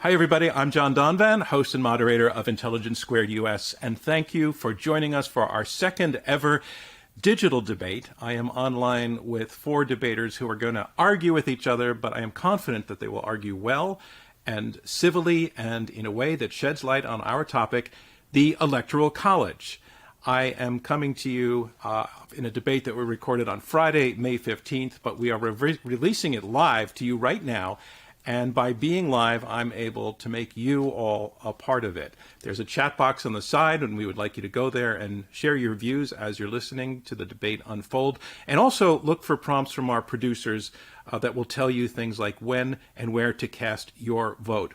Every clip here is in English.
Hi, everybody. I'm John Donvan, host and moderator of Intelligence Squared US, and thank you for joining us for our second ever digital debate. I am online with four debaters who are going to argue with each other, but I am confident that they will argue well and civilly and in a way that sheds light on our topic, the Electoral College. I am coming to you in a debate that we recorded on Friday, May 15th, but we are releasing it live to you right now. And by being live, I'm able to make you all a part of it. There's a chat box on the side, and we would like you to go there and share your views as you're listening to the debate unfold. And also look for prompts from our producers that will tell you things like when and where to cast your vote.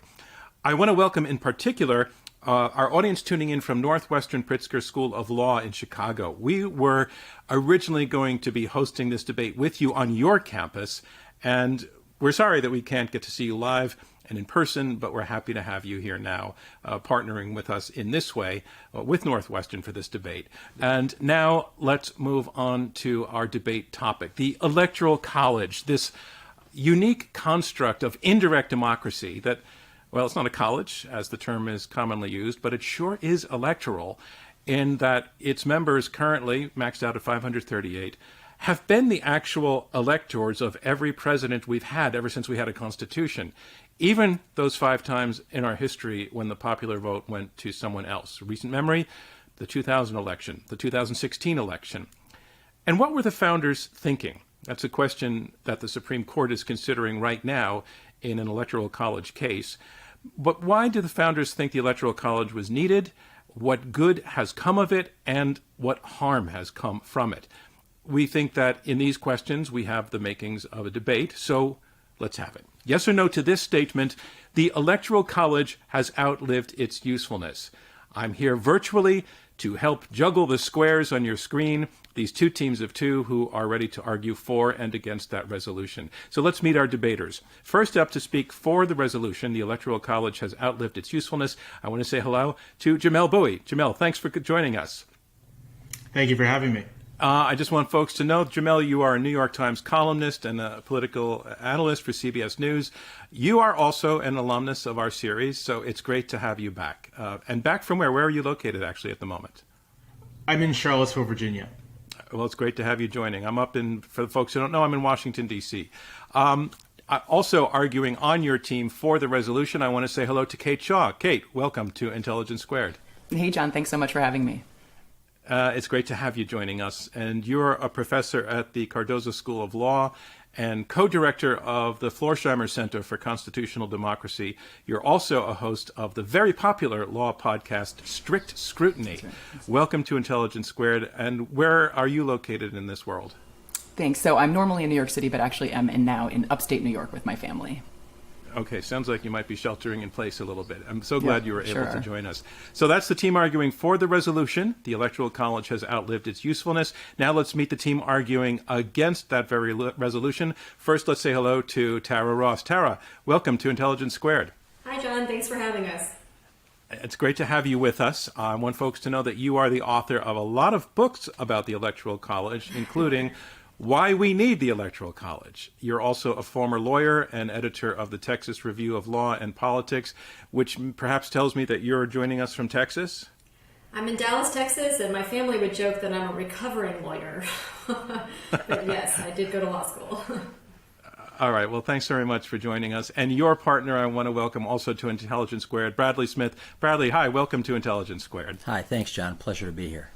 I want to welcome in particular our audience tuning in from Northwestern Pritzker School of Law in Chicago. We were originally going to be hosting this debate with you on your campus, and we're sorry that we can't get to see you live and in person, but we're happy to have you here now, partnering with us in this way with Northwestern for this debate. And now let's move on to our debate topic, the Electoral College, this unique construct of indirect democracy that, well, it's not a college, as the term is commonly used, but it sure is electoral in that its members currently, maxed out at 538, have been the actual electors of every president we've had ever since we had a constitution, even those 5 times in our history when the popular vote went to someone else. Recent memory, the 2000 election, the 2016 election. And what were the founders thinking? That's a question that the Supreme Court is considering right now in an Electoral College case. But why do the founders think the Electoral College was needed? What good has come of it, and what harm has come from it? We think that in these questions, we have the makings of a debate, so let's have it. Yes or no to this statement, the Electoral College has outlived its usefulness. I'm here virtually to help juggle the squares on your screen, these two teams of two who are ready to argue for and against that resolution. So let's meet our debaters. First up to speak for the resolution, the Electoral College has outlived its usefulness, I want to say hello to Jamelle Bouie. Jamelle, thanks for joining us. Thank you for having me. I just want folks to know, Jamelle, you are a New York Times columnist and a political analyst for CBS News. You are also an alumnus of our series, so it's great to have you back. And back from where? Where are you located, actually, at the moment? I'm in Charlottesville, Virginia. Well, it's great to have you joining. I'm up in, for the folks who don't know, I'm in Washington, D.C. Also arguing on your team for the resolution, I want to say hello to Kate Shaw. Kate, welcome to Intelligence Squared. Hey, John. Thanks so much for having me. It's great to have you joining us. And you're a professor at the Cardozo School of Law and co-director of the Florsheimmer Center for Constitutional Democracy. You're also a host of the very popular law podcast, Strict Scrutiny. That's right. Welcome to Intelligence Squared. And where are you located in this world? Thanks. So I'm normally in New York City, but actually am now in upstate New York with my family. Okay, sounds like you might be sheltering in place a little bit. I'm so glad you were able to join us. So that's the team arguing for the resolution. The Electoral College has outlived its usefulness. Now let's meet the team arguing against that very resolution. First, let's say hello to Tara Ross. Tara, welcome to Intelligence Squared. Hi, John. Thanks for having us. It's great to have you with us. I want folks to know that you are the author of a lot of books about the Electoral College, including Why We Need the Electoral College. You're also a former lawyer and editor of the Texas Review of Law and Politics, which perhaps tells me that you're joining us from Texas? I'm in Dallas, Texas, and my family would joke that I'm a recovering lawyer. But yes, I did go to law school. All right. Well, thanks very much for joining us. And your partner, I want to welcome also to Intelligence Squared, Bradley Smith. Bradley, hi. Welcome to Intelligence Squared. Hi. Thanks, John. Pleasure to be here.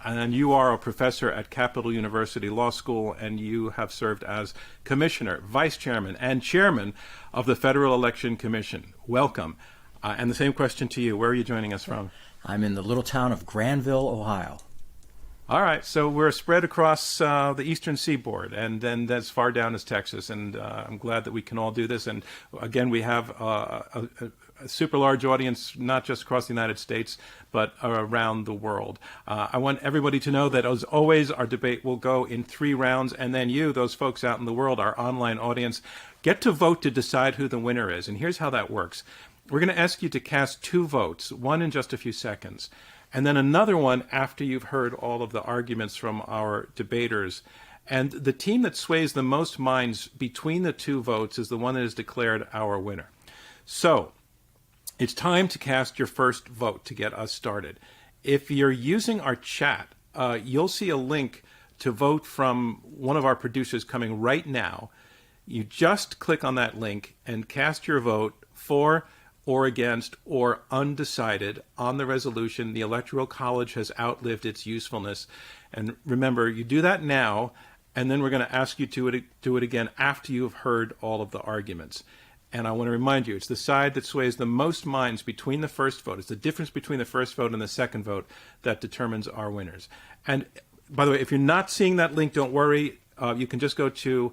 And you are a professor at Capital University Law School, and you have served as commissioner, vice chairman, and chairman of the Federal Election Commission. Welcome. And the same question to you. Where are you joining us from? I'm in the little town of Granville, Ohio. All right. So we're spread across the eastern seaboard, and then as far down as Texas. And I'm glad that we can all do this. And again, we have a super large audience, not just across the United States, but around the world. I want everybody to know that, as always, our debate will go in 3 rounds, and then you, those folks out in the world, our online audience, get to vote to decide who the winner is. And here's how that works. We're going to ask you to cast 2 votes, one in just a few seconds, and then another one after you've heard all of the arguments from our debaters. And the team that sways the most minds between the 2 votes is the one that is declared our winner. So It's time to cast your first vote to get us started. If you're using our chat, you'll see a link to vote from one of our producers coming right now. You just click on that link and cast your vote for or against or undecided on the resolution, the Electoral College has outlived its usefulness. And remember, you do that now, and then we're going to ask you to do it again after you've heard all of the arguments. And I want to remind you, it's the side that sways the most minds between the first vote. It's the difference between the first vote and the second vote that determines our winners. And by the way, if you're not seeing that link, don't worry. You can just go to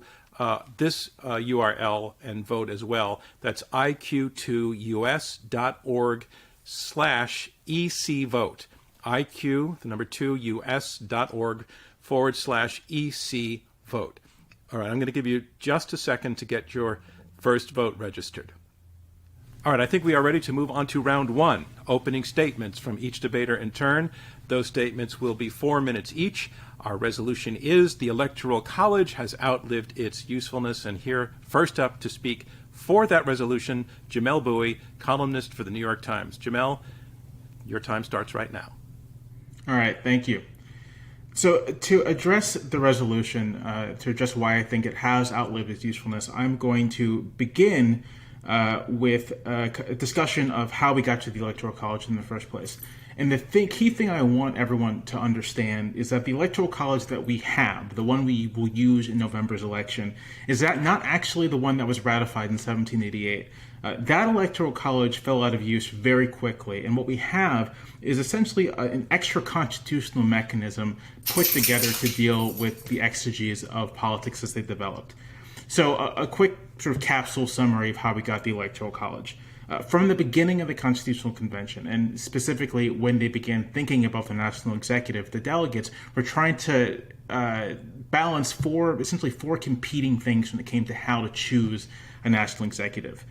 this URL and vote as well. That's iq2us.org/EC-vote. IQ, the number 2, us.org/EC-vote. All right, I'm going to give you just a second to get your first vote registered. All right, I think we are ready to move on to round one, opening statements from each debater in turn. Those statements will be 4 minutes each. Our resolution is the Electoral College has outlived its usefulness. And here, first up to speak for that resolution, Jamelle Bouie, columnist for the New York Times. Jamelle, your time starts right now. All right, thank you. So to address the resolution, to address why I think it has outlived its usefulness, I'm going to begin with a discussion of how we got to the Electoral College in the first place. And the key thing I want everyone to understand is that the Electoral College that we have, the one we will use in November's election, is that not actually the one that was ratified in 1788. That Electoral College fell out of use very quickly, and what we have is essentially an extra constitutional mechanism put together to deal with the exiges of politics as they developed. So a quick sort of capsule summary of how we got the Electoral College. From the beginning of the Constitutional Convention, and specifically when they began thinking about the national executive, the delegates were trying to balance essentially four competing things when it came to how to choose a national executive.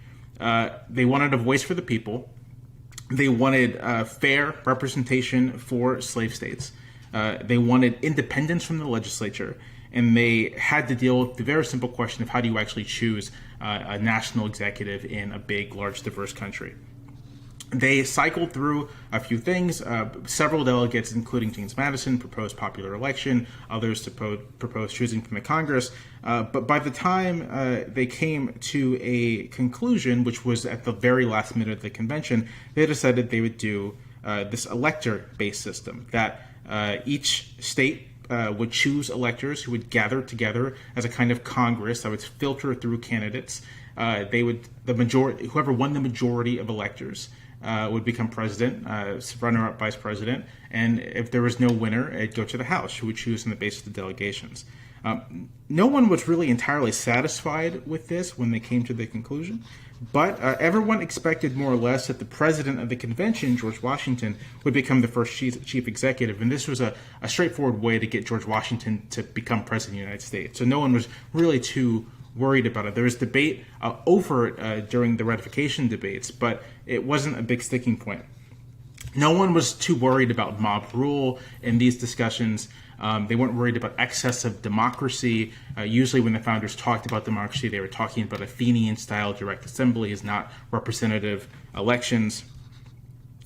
They wanted a voice for the people. They wanted fair representation for slave states. They wanted independence from the legislature. And they had to deal with the very simple question of how do you actually choose a national executive in a big, large, diverse country. They cycled through a few things. Several delegates, including James Madison, proposed popular election. Others proposed choosing from the Congress. But by the time they came to a conclusion, which was at the very last minute of the convention, they decided they would do this elector-based system, that each state would choose electors who would gather together as a kind of Congress that would filter through candidates. Whoever won the majority of electors would become president, runner-up vice president, and if there was no winner, it'd go to the House, who would choose on the basis of the delegations. No one was really entirely satisfied with this when they came to the conclusion, but everyone expected more or less that the president of the convention, George Washington, would become the first chief executive, and this was a straightforward way to get George Washington to become president of the United States. So no one was really too worried about it. There was debate over it during the ratification debates, but it wasn't a big sticking point. No one was too worried about mob rule in these discussions. They weren't worried about excessive democracy. Usually when the founders talked about democracy, they were talking about Athenian-style direct assemblies, not representative elections.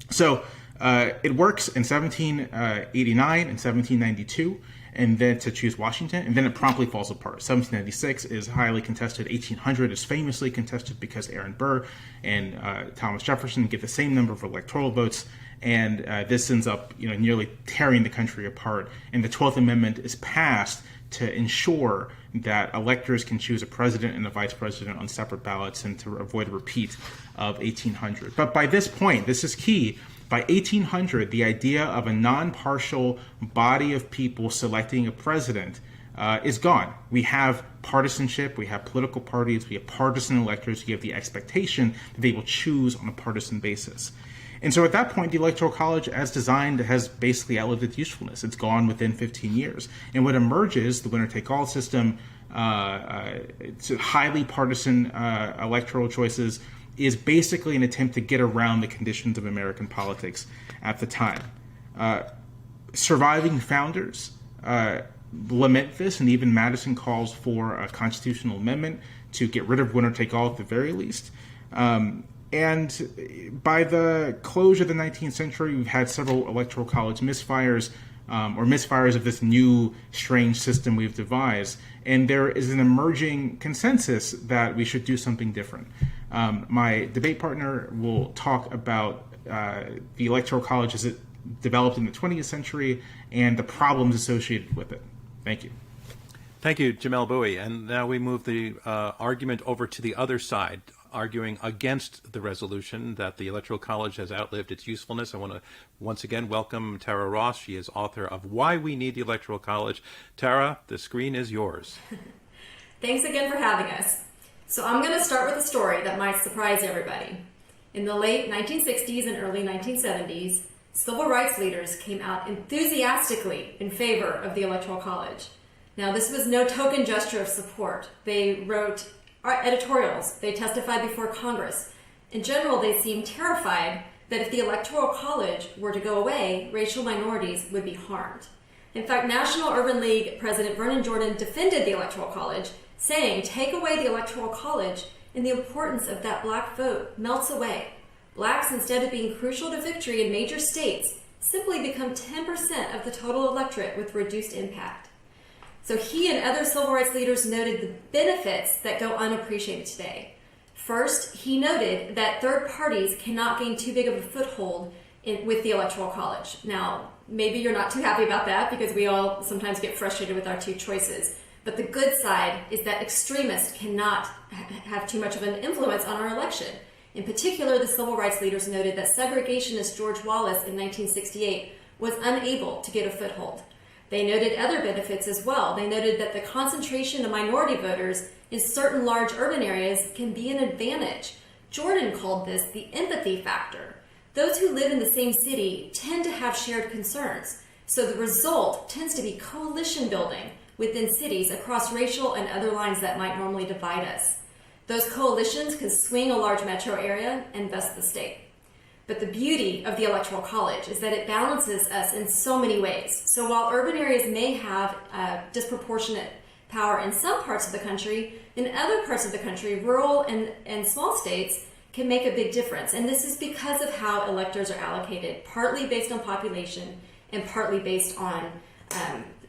So it works in 1789 and 1792, and then to choose Washington, and then it promptly falls apart. 1796 is highly contested. 1800 is famously contested because Aaron Burr and Thomas Jefferson get the same number of electoral votes, and this ends up nearly tearing the country apart. And the 12th Amendment is passed to ensure that electors can choose a president and a vice president on separate ballots and to avoid a repeat of 1800. But by this point, this is key, by 1800, the idea of a non-partial body of people selecting a president is gone. We have partisanship, we have political parties, we have partisan electors, we have the expectation that they will choose on a partisan basis. And so at that point, the Electoral College, as designed, has basically outlived its usefulness. It's gone within 15 years. And what emerges, the winner-take-all system, highly partisan electoral choices, is basically an attempt to get around the conditions of American politics at the time. Surviving founders lament this, and even Madison calls for a constitutional amendment to get rid of winner-take-all at the very least. And by the close of the 19th century, we've had several electoral college misfires or misfires of this new strange system we've devised. And there is an emerging consensus that we should do something different. My debate partner will talk about the Electoral College as it developed in the 20th century and the problems associated with it. Thank you. Thank you, Jamelle Bouie. And now we move the argument over to the other side, arguing against the resolution that the Electoral College has outlived its usefulness. I want to once again welcome Tara Ross. She is author of Why We Need the Electoral College. Tara, the screen is yours. Thanks again for having us. So I'm going to start with a story that might surprise everybody. In the late 1960s and early 1970s, civil rights leaders came out enthusiastically in favor of the Electoral College. Now, this was no token gesture of support. They wrote editorials, they testified before Congress. In general, they seemed terrified that if the Electoral College were to go away, racial minorities would be harmed. In fact, National Urban League President Vernon Jordan defended the Electoral College, saying, take away the Electoral College and the importance of that black vote melts away. Blacks, instead of being crucial to victory in major states, simply become 10% of the total electorate with reduced impact. So he and other civil rights leaders noted the benefits that go unappreciated today. First, he noted that third parties cannot gain too big of a foothold with the Electoral College. Now, maybe you're not too happy about that because we all sometimes get frustrated with our two choices. But the good side is that extremists cannot have too much of an influence on our election. In particular, the civil rights leaders noted that segregationist George Wallace in 1968 was unable to get a foothold. They noted other benefits as well. They noted that the concentration of minority voters in certain large urban areas can be an advantage. Jordan called this the empathy factor. Those who live in the same city tend to have shared concerns, so the result tends to be coalition building within cities across racial and other lines that might normally divide us. Those coalitions can swing a large metro area and thus the state. But the beauty of the Electoral College is that it balances us in so many ways. So while urban areas may have disproportionate power in some parts of the country, in other parts of the country, rural and small states can make a big difference. And this is because of how electors are allocated, partly based on population and partly based on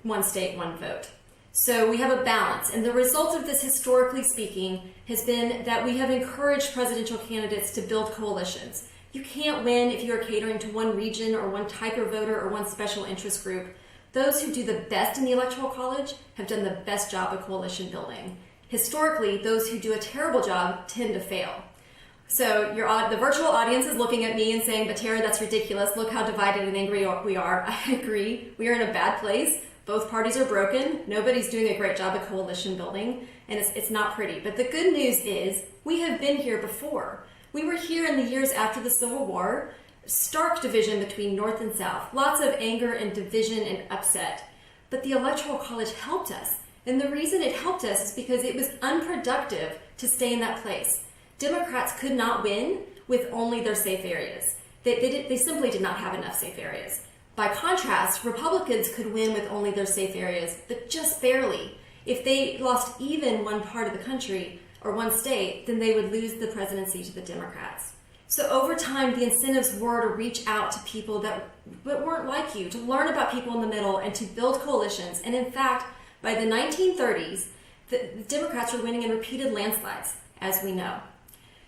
one state, one vote. So we have a balance. And the result of this, historically speaking, has been that we have encouraged presidential candidates to build coalitions. You can't win if you're catering to one region or one type of voter or one special interest group. Those who do the best in the Electoral College have done the best job of coalition building. Historically, those who do a terrible job tend to fail. So the virtual audience is looking at me and saying, but Tara, that's ridiculous. Look how divided and angry we are. I agree. We are in a bad place. Both parties are broken. Nobody's doing a great job of coalition building, and it's not pretty. But the good news is we have been here before. We were here in the years after the Civil War, stark division between North and South, lots of anger and division and upset. But the Electoral College helped us. And the reason it helped us is because it was unproductive to stay in that place. Democrats could not win with only their safe areas. They simply did not have enough safe areas. By contrast, Republicans could win with only their safe areas, but just barely. If they lost even one part of the country or one state, then they would lose the presidency to the Democrats. So over time, the incentives were to reach out to people that weren't like you, to learn about people in the middle and to build coalitions. And in fact, by the 1930s, the Democrats were winning in repeated landslides, as we know.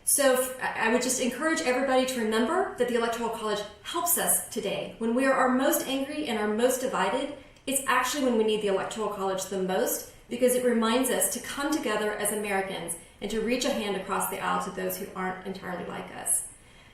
So I would just encourage everybody to remember that the Electoral College helps us today. When we are our most angry and our most divided, it's actually when we need the Electoral College the most, because it reminds us to come together as Americans and to reach a hand across the aisle to those who aren't entirely like us.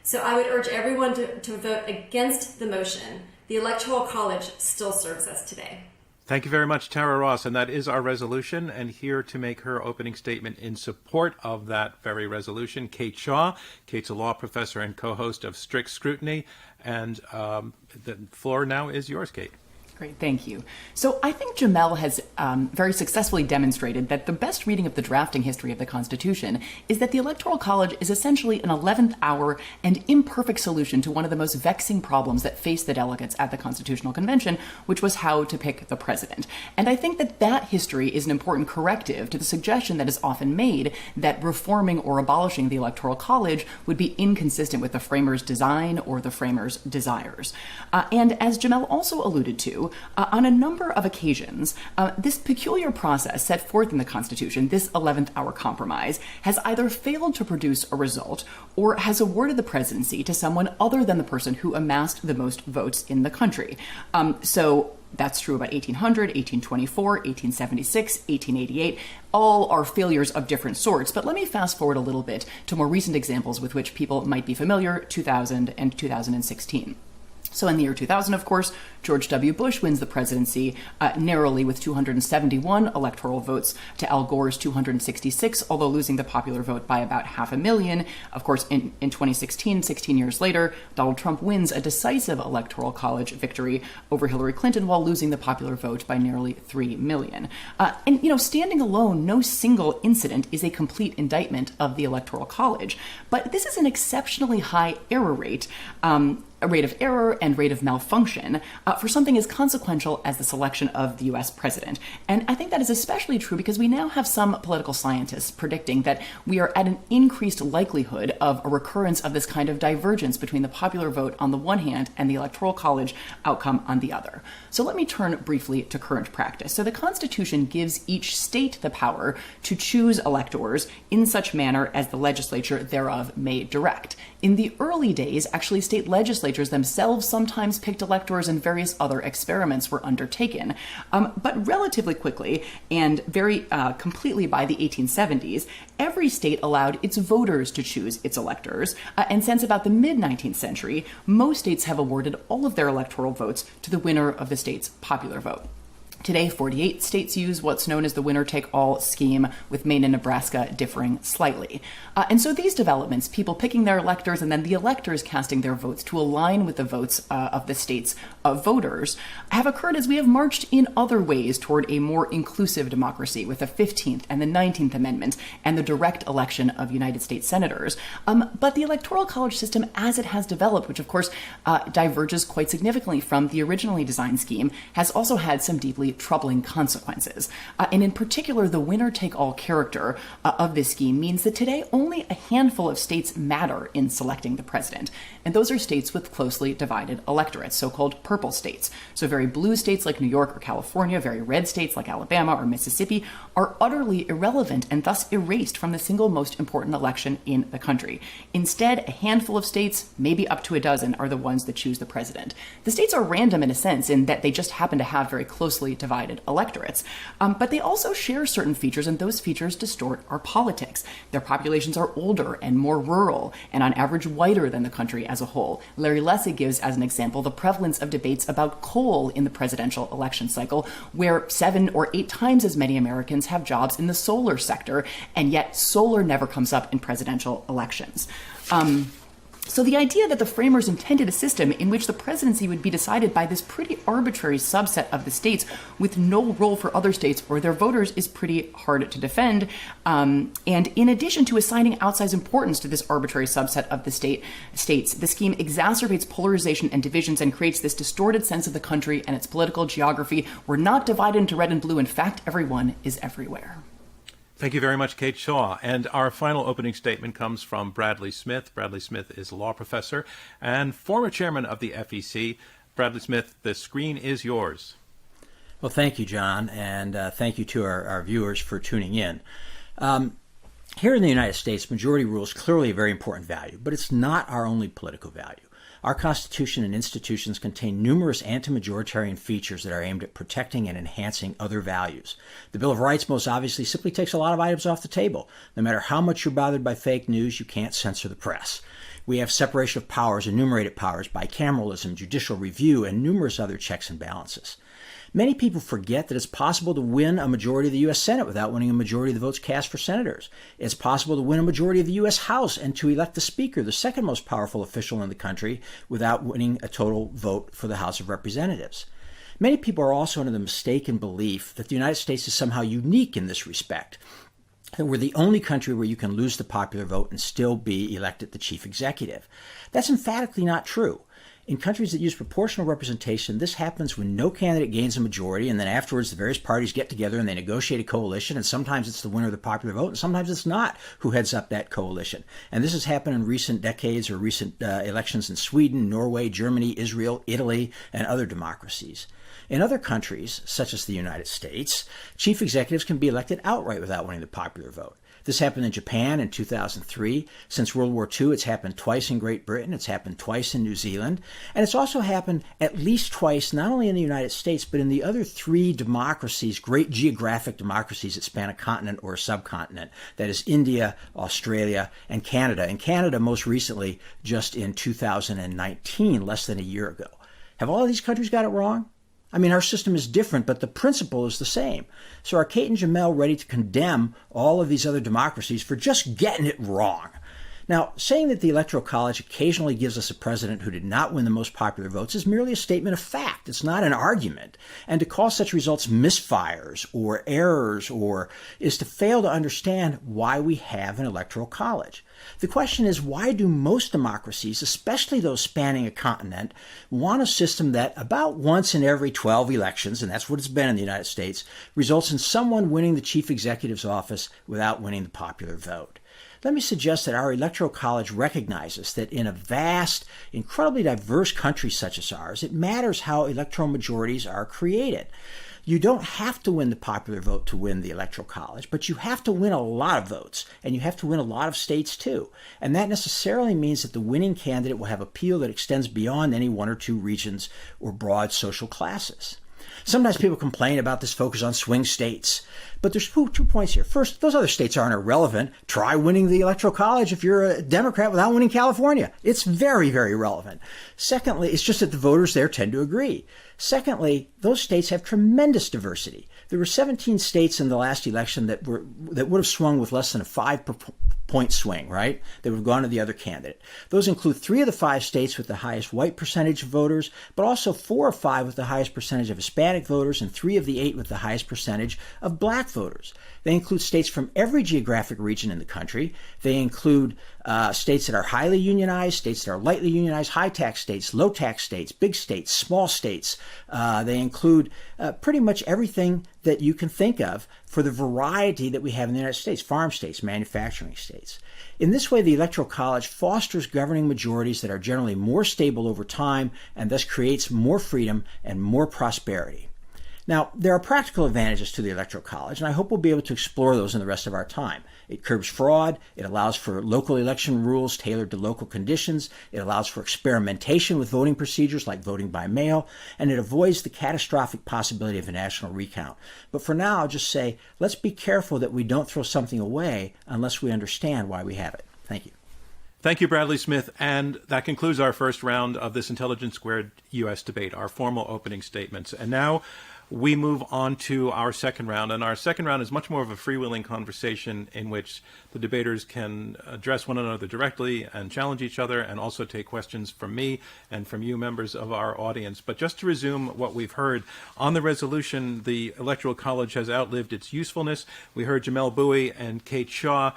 So I would urge everyone to vote against the motion. The Electoral College still serves us today. Thank you very much, Tara Ross. And that is our resolution. And here to make her opening statement in support of that very resolution, Kate Shaw. Kate's a law professor and co-host of Strict Scrutiny. And the floor now is yours, Kate. Great, thank you. So I think Jamelle has very successfully demonstrated that the best reading of the drafting history of the Constitution is that the Electoral College is essentially an 11th hour and imperfect solution to one of the most vexing problems that faced the delegates at the Constitutional Convention, which was how to pick the president. And I think that that history is an important corrective to the suggestion that is often made that reforming or abolishing the Electoral College would be inconsistent with the framers' design or the framers' desires. And as Jamelle also alluded to, on a number of occasions, this peculiar process set forth in the Constitution, this 11th hour compromise, has either failed to produce a result or has awarded the presidency to someone other than the person who amassed the most votes in the country. So that's true about 1800, 1824, 1876, 1888. All are failures of different sorts. But let me fast forward a little bit to more recent examples with which people might be familiar, 2000 and 2016. So in the year 2000, of course, George W. Bush wins the presidency narrowly with 271 electoral votes to Al Gore's 266, although losing the popular vote by about 500,000. Of course, in 2016, 16 years later, Donald Trump wins a decisive Electoral College victory over Hillary Clinton while losing the popular vote by nearly 3 million. And, standing alone, no single incident is a complete indictment of the Electoral College. But this is an exceptionally high error rate, a rate of error and rate of malfunction for something as consequential as the selection of the U.S. president. And I think that is especially true because we now have some political scientists predicting that we are at an increased likelihood of a recurrence of this kind of divergence between the popular vote on the one hand and the Electoral College outcome on the other. So let me turn briefly to current practice. So the Constitution gives each state the power to choose electors in such manner as the legislature thereof may direct. In the early days, actually state legislatures themselves sometimes picked electors and various other experiments were undertaken. But relatively quickly and very completely by the 1870s, every state allowed its voters to choose its electors. And since about the mid-19th century, most states have awarded all of their electoral votes to the winner of the state's popular vote. Today, 48 states use what's known as the winner-take-all scheme, with Maine and Nebraska differing slightly. And so these developments, people picking their electors and then the electors casting their votes to align with the votes of the state's voters, have occurred as we have marched in other ways toward a more inclusive democracy with the 15th and the 19th Amendment and the direct election of United States senators. But the Electoral College system, as it has developed, which of course diverges quite significantly from the originally designed scheme, has also had some deeply troubling consequences. And in particular, the winner-take-all character of this scheme means that today only a handful of states matter in selecting the president. And those are states with closely divided electorates, so-called purple states. So very blue states like New York or California, very red states like Alabama or Mississippi are utterly irrelevant and thus erased from the single most important election in the country. Instead, a handful of states, maybe up to a dozen, are the ones that choose the president. The states are random in a sense in that they just happen to have very closely divided electorates. But they also share certain features, and those features distort our politics. Their populations are older and more rural, and on average whiter than the country as a whole. Larry Lessig gives as an example the prevalence of debates about coal in the presidential election cycle, where 7 or 8 times as many Americans have jobs in the solar sector, and yet solar never comes up in presidential elections. So the idea that the framers intended a system in which the presidency would be decided by this pretty arbitrary subset of the states with no role for other states or their voters is pretty hard to defend. And in addition to assigning outsized importance to this arbitrary subset of the states, the scheme exacerbates polarization and divisions and creates this distorted sense of the country and its political geography. We're not divided into red and blue. In fact, everyone is everywhere. Thank you very much, Kate Shaw. And our final opening statement comes from Bradley Smith. Bradley Smith is a law professor and former chairman of the FEC. Bradley Smith, the screen is yours. Well, thank you, John, and thank you to our viewers for tuning in. Here in the United States, majority rule is clearly a very important value, but it's not our only political value. Our Constitution and institutions contain numerous anti-majoritarian features that are aimed at protecting and enhancing other values. The Bill of Rights most obviously simply takes a lot of items off the table. No matter how much you're bothered by fake news, you can't censor the press. We have separation of powers, enumerated powers, bicameralism, judicial review, and numerous other checks and balances. Many people forget that it's possible to win a majority of the U.S. Senate without winning a majority of the votes cast for senators. It's possible to win a majority of the U.S. House and to elect the Speaker, the second most powerful official in the country, without winning a total vote for the House of Representatives. Many people are also under the mistaken belief that the United States is somehow unique in this respect, that we're the only country where you can lose the popular vote and still be elected the chief executive. That's emphatically not true. In countries that use proportional representation, this happens when no candidate gains a majority, and then afterwards the various parties get together and they negotiate a coalition, and sometimes it's the winner of the popular vote, and sometimes it's not who heads up that coalition. And this has happened in recent decades or recent elections in Sweden, Norway, Germany, Israel, Italy, and other democracies. In other countries, such as the United States, chief executives can be elected outright without winning the popular vote. This happened in Japan in 2003. Since World War II, it's happened twice in Great Britain. It's happened twice in New Zealand. And it's also happened at least twice, not only in the United States, but in the other three democracies, great geographic democracies that span a continent or a subcontinent. That is India, Australia, and Canada. And Canada most recently just in 2019, less than a year ago. Have all of these countries got it wrong? I mean, our system is different, but the principle is the same. So are Kate and Jamelle ready to condemn all of these other democracies for just getting it wrong? Now, saying that the Electoral College occasionally gives us a president who did not win the most popular votes is merely a statement of fact. It's not an argument. And to call such results misfires or errors is to fail to understand why we have an Electoral College. The question is, why do most democracies, especially those spanning a continent, want a system that about once in every 12 elections, and that's what it's been in the United States, results in someone winning the chief executive's office without winning the popular vote? Let me suggest that our Electoral College recognizes that in a vast, incredibly diverse country such as ours, it matters how electoral majorities are created. You don't have to win the popular vote to win the Electoral College, but you have to win a lot of votes, and you have to win a lot of states too. And that necessarily means that the winning candidate will have appeal that extends beyond any one or two regions or broad social classes. Sometimes people complain about this focus on swing states, but there's 2 points here. First, those other states aren't irrelevant. Try winning the Electoral College if you're a Democrat without winning California. It's very, very relevant. Secondly, it's just that the voters there tend to agree. Secondly, those states have tremendous diversity. There were 17 states in the last election that would have swung with less than a 5-point swing, right? They would have gone to the other candidate. Those include 3 of the 5 states with the highest white percentage of voters, but also 4 of 5 with the highest percentage of Hispanic voters, and 3 of the 8 with the highest percentage of black voters. They include states from every geographic region in the country. They include states that are highly unionized, states that are lightly unionized, high-tax states, low-tax states, big states, small states. They include pretty much everything that you can think of for the variety that we have in the United States, farm states, manufacturing states. In this way, the Electoral College fosters governing majorities that are generally more stable over time and thus creates more freedom and more prosperity. Now, there are practical advantages to the Electoral College, and I hope we'll be able to explore those in the rest of our time. It curbs fraud, it allows for local election rules tailored to local conditions, it allows for experimentation with voting procedures like voting by mail, and it avoids the catastrophic possibility of a national recount. But for now, I'll just say, let's be careful that we don't throw something away unless we understand why we have it. Thank you. Thank you, Bradley Smith. And that concludes our first round of this Intelligence Squared U.S. debate, our formal opening statements. And now we move on to our second round. And our second round is much more of a freewheeling conversation in which the debaters can address one another directly and challenge each other, and also take questions from me and from you, members of our audience. But just to resume what we've heard on the resolution, the Electoral College has outlived its usefulness. We heard Jamelle Bouie and Kate Shaw.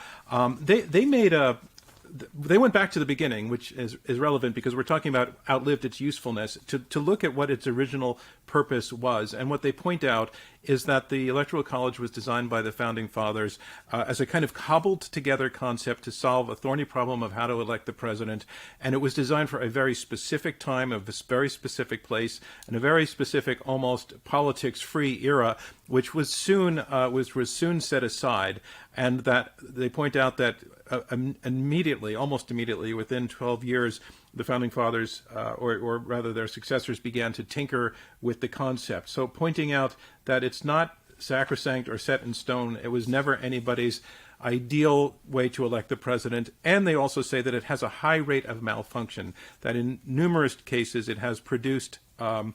They went back to the beginning, which is relevant because we're talking about outlived its usefulness, to look at what its original purpose was. And what they point out is that the Electoral College was designed by the Founding Fathers as a kind of cobbled together concept to solve a thorny problem of how to elect the president. And it was designed for a very specific time, a very specific place, and a very specific, almost politics-free era, which was soon set aside. And that they point out that almost immediately, within 12 years, the Founding Fathers, or rather their successors, began to tinker with the concept. So pointing out that it's not sacrosanct or set in stone. It was never anybody's ideal way to elect the president. And they also say that it has a high rate of malfunction, that in numerous cases it has produced a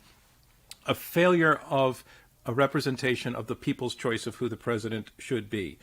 failure of a representation of the people's choice of who the president should be.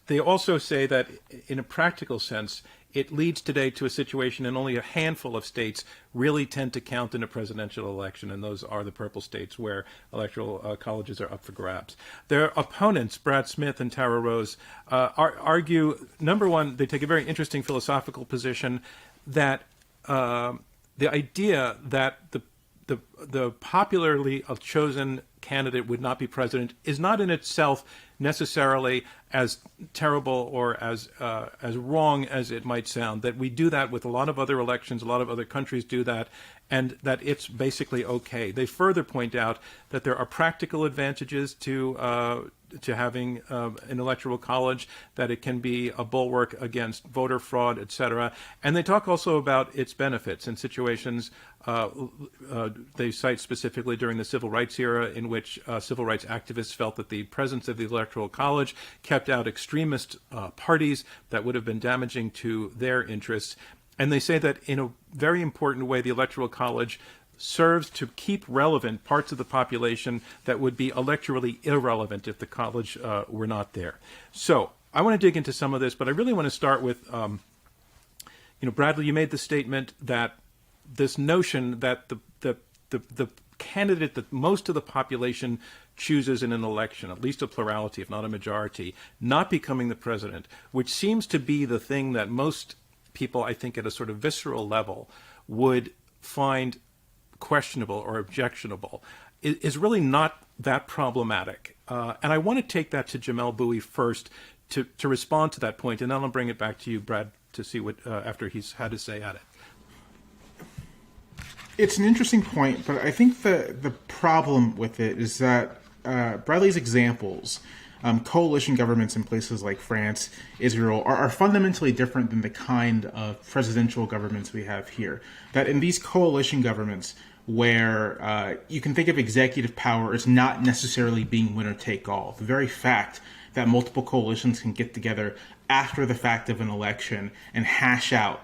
They also say that in a practical sense, it leads today to a situation in only a handful of states really tend to count in a presidential election, and those are the purple states where electoral colleges are up for grabs. Their opponents, Brad Smith and Tara Rose, argue, number one, they take a very interesting philosophical position that the idea that the popularly chosen candidate would not be president is not in itself necessarily as terrible or as wrong as it might sound. That we do that with a lot of other elections, a lot of other countries do that, and that it's basically okay. They further point out that there are practical advantages to having an electoral college, that it can be a bulwark against voter fraud, etc. And they talk also about its benefits in situations. They cite specifically during the civil rights era, in which civil rights activists felt that the presence of the Electoral College kept out extremist parties that would have been damaging to their interests. And they say that in a very important way, the Electoral College serves to keep relevant parts of the population that would be electorally irrelevant if the college were not there. So I want to dig into some of this, but I really want to start with, Bradley, you made the statement that this notion that the candidate that most of the population chooses in an election, at least a plurality, if not a majority, not becoming the president, which seems to be the thing that most people, I think, at a sort of visceral level would find questionable or objectionable, is really not that problematic. And I want to take that to Jamelle Bouie first to respond to that point, and then I'll bring it back to you, Brad, to see what after he's had to say at it. It's an interesting point, but I think the problem with it is that Bradley's examples, coalition governments in places like France, Israel, are fundamentally different than the kind of presidential governments we have here. That in these coalition governments, where you can think of executive power as not necessarily being winner take all, the very fact that multiple coalitions can get together after the fact of an election and hash out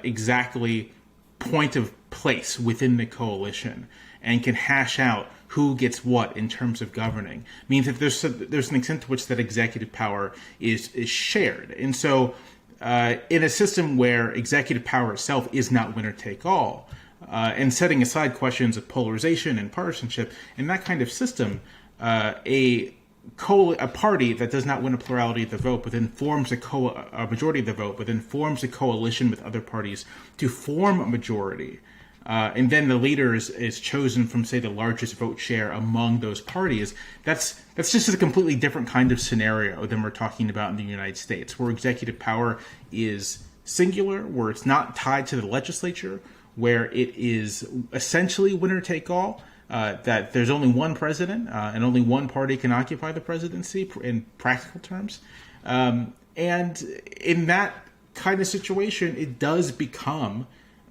exactly point of place within the coalition and can hash out who gets what in terms of governing means that there's an extent to which that executive power is shared. And so in a system where executive power itself is not winner take all, and setting aside questions of polarization and partisanship, in that kind of system, a party that does not win a plurality of the vote, but then forms a majority of the vote, but then forms a coalition with other parties to form a majority, and then the leader is chosen from, say, the largest vote share among those parties. That's just a completely different kind of scenario than we're talking about in the United States, where executive power is singular, where it's not tied to the legislature, where it is essentially winner take all. That there's only one president and only one party can occupy the presidency in practical terms. And in that kind of situation, it does become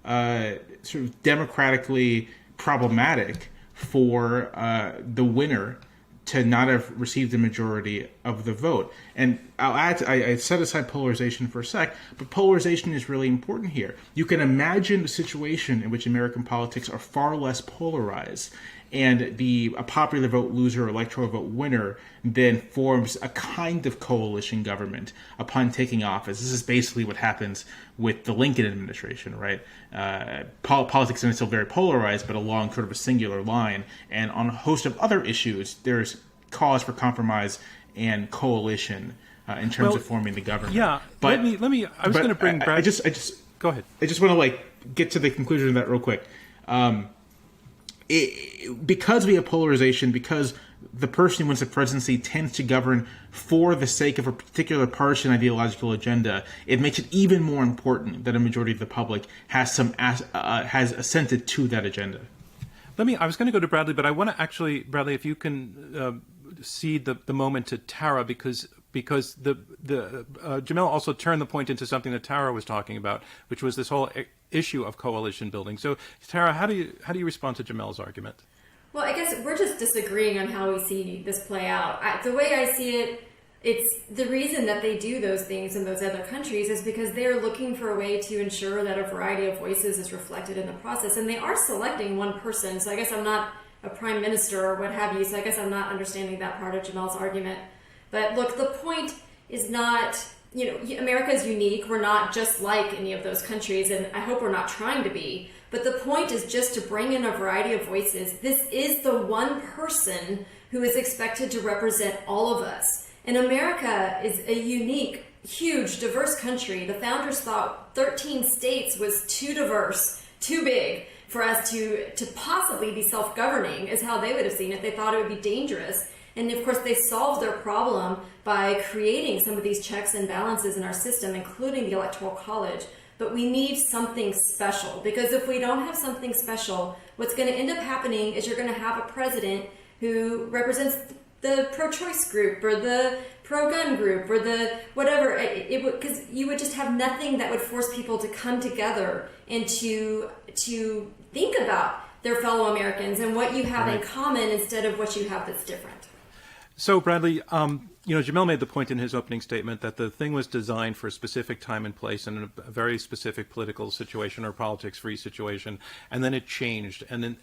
sort of democratically problematic for the winner to not have received the majority of the vote. And I'll add, I set aside polarization for a sec, but polarization is really important here. You can imagine a situation in which American politics are far less polarized, and a popular vote loser, electoral vote winner, then forms a kind of coalition government upon taking office. This is basically what happens with the Lincoln administration, right? Politics is still very polarized, but along sort of a singular line. And on a host of other issues, there's cause for compromise and coalition in terms of forming the government. Yeah, but let me. I was going to bring Brad. I just go ahead. I just want to get to the conclusion of that real quick. Because we have polarization, because the person who wins the presidency tends to govern for the sake of a particular partisan ideological agenda, it makes it even more important that a majority of the public has assented to that agenda. I was going to go to Bradley, but I want to actually, Bradley, if you can cede the moment to Tara, because Jamelle also turned the point into something that Tara was talking about, which was this whole issue of coalition building. So, Tara, how do you respond to Jamelle's argument? Well, I guess we're just disagreeing on how we see this play out. The way I see it, it's the reason that they do those things in those other countries is because they're looking for a way to ensure that a variety of voices is reflected in the process, and they are selecting one person. So I guess I'm not a prime minister or what have you, so I guess I'm not understanding that part of Jamelle's argument. But look, the point is not America is unique. We're not just like any of those countries, and I hope we're not trying to be. But the point is just to bring in a variety of voices. This is the one person who is expected to represent all of us. And America is a unique, huge, diverse country. The founders thought 13 states was too diverse, too big for us to possibly be self-governing, is how they would have seen it. They thought it would be dangerous. And of course, they solved their problem by creating some of these checks and balances in our system, including the Electoral College. But we need something special, because if we don't have something special, what's going to end up happening is you're going to have a president who represents the pro-choice group or the pro-gun group or the whatever, because you would just have nothing that would force people to come together and to think about their fellow Americans and what you have in common instead of what you have that's different. So, Bradley, Jamelle made the point in his opening statement that the thing was designed for a specific time and place and a very specific political situation or politics-free situation, and then it changed. And then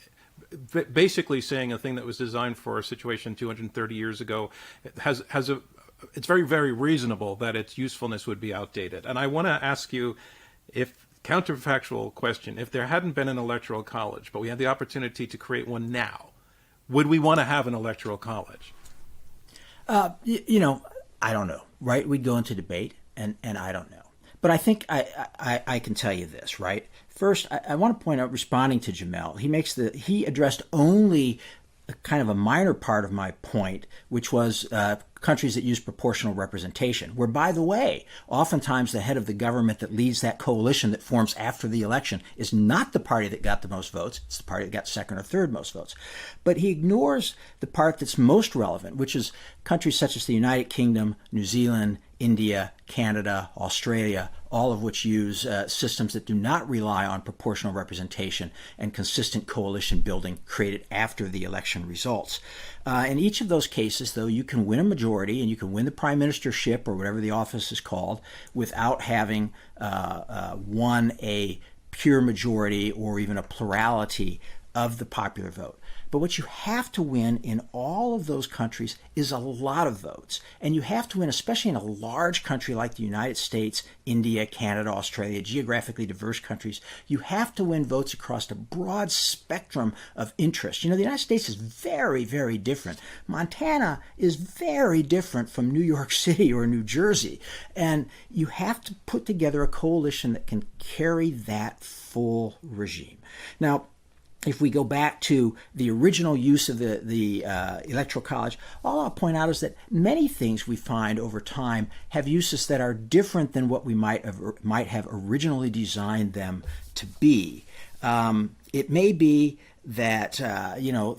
basically saying a thing that was designed for a situation 230 years ago it's very, very reasonable that its usefulness would be outdated. And I want to ask you, counterfactual question, if there hadn't been an electoral college, but we had the opportunity to create one now, would we want to have an electoral college? I don't know, right? We'd go into debate, and I don't know. But I think I can tell you this, right? First, I want to point out, responding to Jamelle, he addressed only kind of a minor part of my point, which was countries that use proportional representation, where, by the way, oftentimes the head of the government that leads that coalition that forms after the election is not the party that got the most votes. It's the party that got second or third most votes. But he ignores the part that's most relevant, which is countries such as the United Kingdom, New Zealand, India, Canada, Australia, all of which use systems that do not rely on proportional representation and consistent coalition building created after the election results. In each of those cases, though, you can win a majority and you can win the prime ministership or whatever the office is called without having won a pure majority or even a plurality of the popular vote. But what you have to win in all of those countries is a lot of votes. And you have to win, especially in a large country like the United States, India, Canada, Australia, geographically diverse countries. You have to win votes across a broad spectrum of interest. The United States is very, very different. Montana is very different from New York City or New Jersey. And you have to put together a coalition that can carry that full regime. Now, if we go back to the original use of the Electoral College, all I'll point out is that many things we find over time have uses that are different than what we might have originally designed them to be. It may be that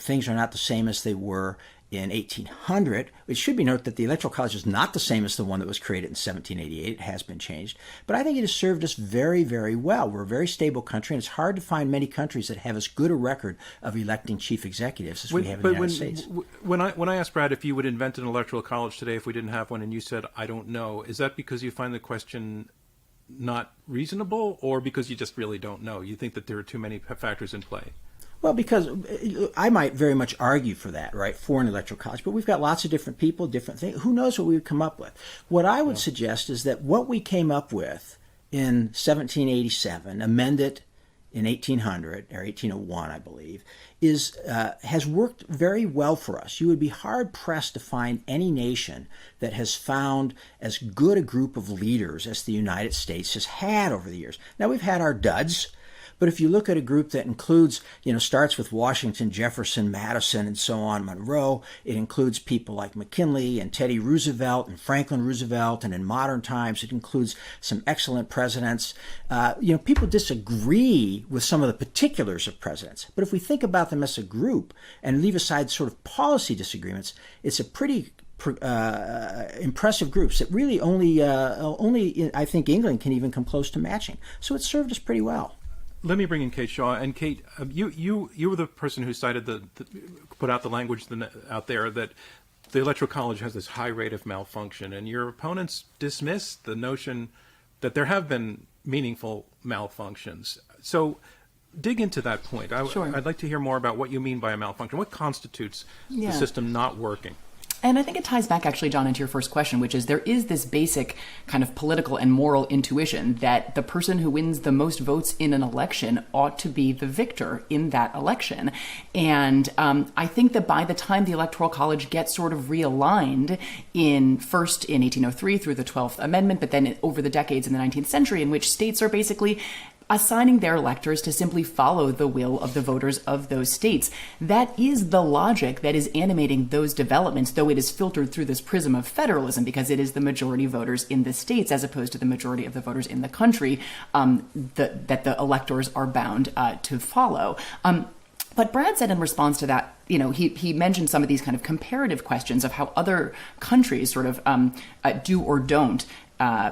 things are not the same as they were in 1800. It should be noted that the Electoral College is not the same as the one that was created in 1788. It has been changed. But I think it has served us very, very well. We're a very stable country, and it's hard to find many countries that have as good a record of electing chief executives as we have in the United States. When I asked Brad if you would invent an Electoral College today if we didn't have one, and you said, I don't know, is that because you find the question not reasonable, or because you just really don't know? You think that there are too many factors in play? Well, because I might very much argue for that, right, for an electoral college, but we've got lots of different people, different things. Who knows what we would come up with? What I would suggest is that what we came up with in 1787, amended in 1800 or 1801, I believe, has worked very well for us. You would be hard-pressed to find any nation that has found as good a group of leaders as the United States has had over the years. Now, we've had our duds. But if you look at a group that includes, starts with Washington, Jefferson, Madison, and so on, Monroe, it includes people like McKinley and Teddy Roosevelt and Franklin Roosevelt, and in modern times it includes some excellent presidents. People disagree with some of the particulars of presidents. But if we think about them as a group and leave aside sort of policy disagreements, it's a pretty impressive groups that really only I think England can even come close to matching. So it served us pretty well. Let me bring in Kate Shaw. And Kate, you were the person who cited put out the language out there that the Electoral College has this high rate of malfunction, and your opponents dismissed the notion that there have been meaningful malfunctions. So dig into that point. Sure. I'd like to hear more about what you mean by a malfunction. What constitutes the system not working? And I think it ties back, actually, John, into your first question, which is there is this basic kind of political and moral intuition that the person who wins the most votes in an election ought to be the victor in that election. And I think that by the time the Electoral College gets sort of realigned first in 1803 through the 12th Amendment, but then over the decades in the 19th century, in which states are basically assigning their electors to simply follow the will of the voters of those states. That is the logic that is animating those developments, though it is filtered through this prism of federalism, because it is the majority voters in the states as opposed to the majority of the voters in the country that the electors are bound to follow. But Brad said in response to that, he mentioned some of these kind of comparative questions of how other countries sort of do or don't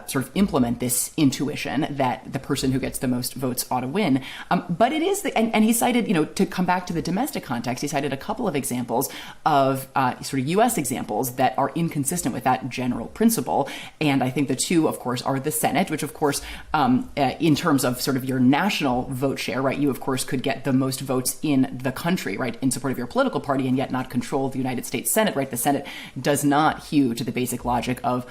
sort of implement this intuition that the person who gets the most votes ought to win. But it is, and he cited, to come back to the domestic context, he cited a couple of examples of sort of U.S. examples that are inconsistent with that general principle. And I think the two, of course, are the Senate, which, of course, in terms of sort of your national vote share, right, you, of course, could get the most votes in the country, right, in support of your political party and yet not control the United States Senate, right? The Senate does not hew to the basic logic of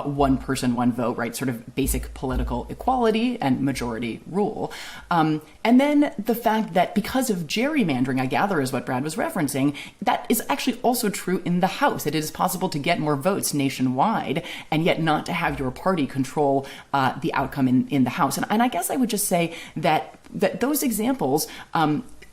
one person, one vote, right? Sort of basic political equality and majority rule. And then the fact that because of gerrymandering, I gather is what Brad was referencing, that is actually also true in the House. It is possible to get more votes nationwide and yet not to have your party control the outcome in the House. And I guess I would just say that those examples,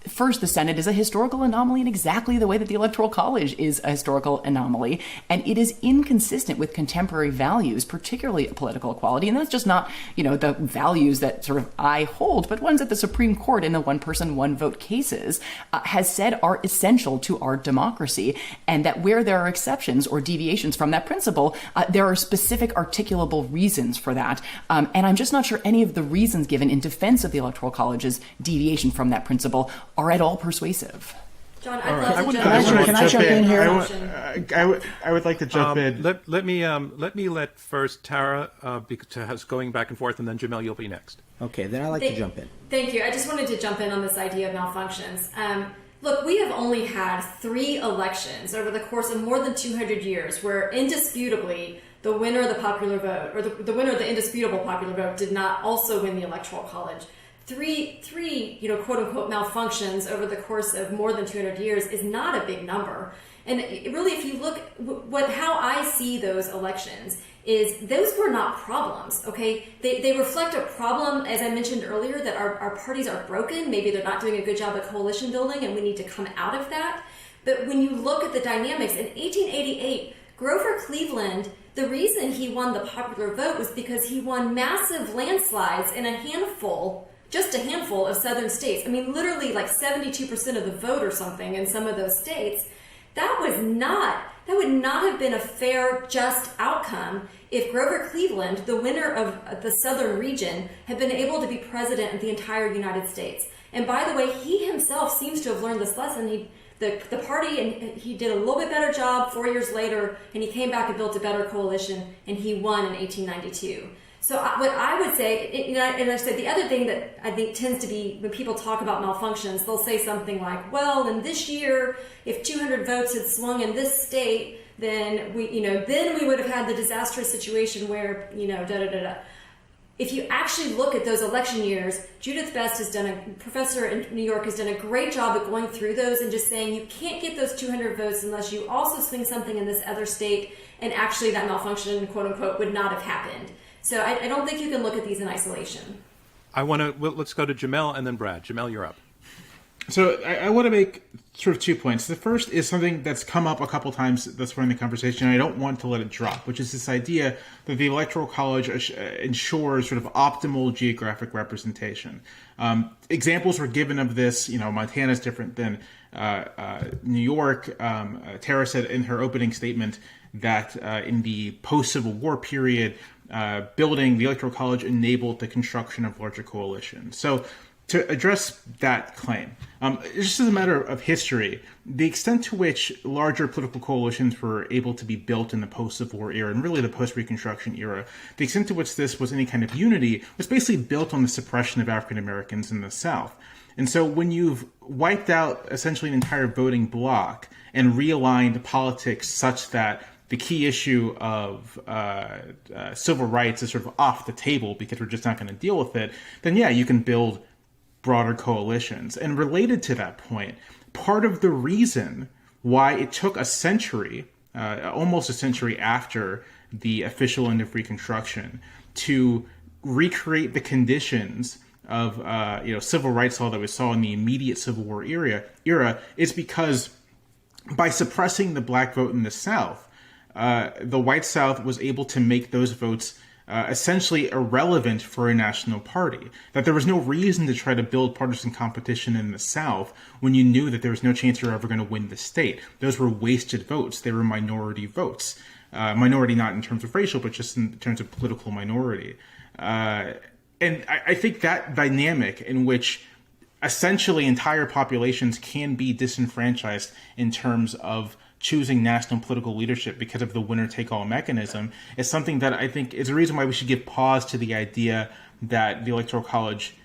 first, the Senate is a historical anomaly in exactly the way that the Electoral College is a historical anomaly, and it is inconsistent with contemporary values, particularly political equality. And that's just not, the values that sort of I hold, but ones that the Supreme Court in the one-person, one-vote cases has said are essential to our democracy, and that where there are exceptions or deviations from that principle, there are specific articulable reasons for that. And I'm just not sure any of the reasons given in defense of the Electoral College's deviation from that principle are at all persuasive. John, I'd love to jump in. Can I jump in here? I would like to jump in. Let me let first Tara, because going back and forth, and then Jamelle, you'll be next. Okay, then I'd like to jump in. Thank you. I just wanted to jump in on this idea of malfunctions. Look, we have only had 3 elections over the course of more than 200 years where indisputably the winner of the popular vote, or the winner of the indisputable popular vote, did not also win the Electoral College. Three, quote unquote malfunctions over the course of more than 200 years is not a big number. And really, if you look how I see those elections is those were not problems. Okay, they reflect a problem, as I mentioned earlier, that our parties are broken. Maybe they're not doing a good job at coalition building, and we need to come out of that. But when you look at the dynamics in 1888, Grover Cleveland, the reason he won the popular vote was because he won massive landslides in just a handful of southern states. I mean, literally like 72% of the vote or something in some of those states. That would not have been a fair, just outcome if Grover Cleveland, the winner of the southern region, had been able to be president of the entire United States. And by the way, he himself seems to have learned this lesson. The party, and he did a little bit better job 4 years later, and he came back and built a better coalition, and he won in 1892. So what I would say, and I said the other thing that I think tends to be when people talk about malfunctions, they'll say something like, well, in this year, if 200 votes had swung in this state, then we would have had the disastrous situation where, If you actually look at those election years, Judith Best professor in New York has done a great job at going through those and just saying you can't get those 200 votes unless you also swing something in this other state, and actually that malfunction, quote unquote, would not have happened. So I don't think you can look at these in isolation. Let's go to Jamelle and then Brad. Jamelle, you're up. So I want to make sort of 2 points. The first is something that's come up a couple times thus far in the conversation, and I don't want to let it drop, which is this idea that the Electoral College ensures sort of optimal geographic representation. Examples were given of this. Montana is different than New York. Tara said in her opening statement that in the post-Civil War period, building the Electoral College enabled the construction of larger coalitions. So to address that claim, just as a matter of history, the extent to which larger political coalitions were able to be built in the post-Civil War era and really the post-Reconstruction era, the extent to which this was any kind of unity was basically built on the suppression of African Americans in the South. And so when you've wiped out essentially an entire voting bloc and realigned politics such that the key issue of civil rights is sort of off the table because we're just not going to deal with it, then yeah, you can build broader coalitions. And related to that point, part of the reason why it took a century, almost a century after the official end of Reconstruction, to recreate the conditions of civil rights law that we saw in the immediate Civil War era is because by suppressing the black vote in the South, the white South was able to make those votes essentially irrelevant for a national party. That there was no reason to try to build partisan competition in the South when you knew that there was no chance you were ever going to win the state. Those were wasted votes. They were minority votes. Minority not in terms of racial, but just in terms of political minority. And I think that dynamic in which essentially entire populations can be disenfranchised in terms of choosing national political leadership because of the winner-take-all mechanism is something that I think is a reason why we should give pause to the idea that the Electoral College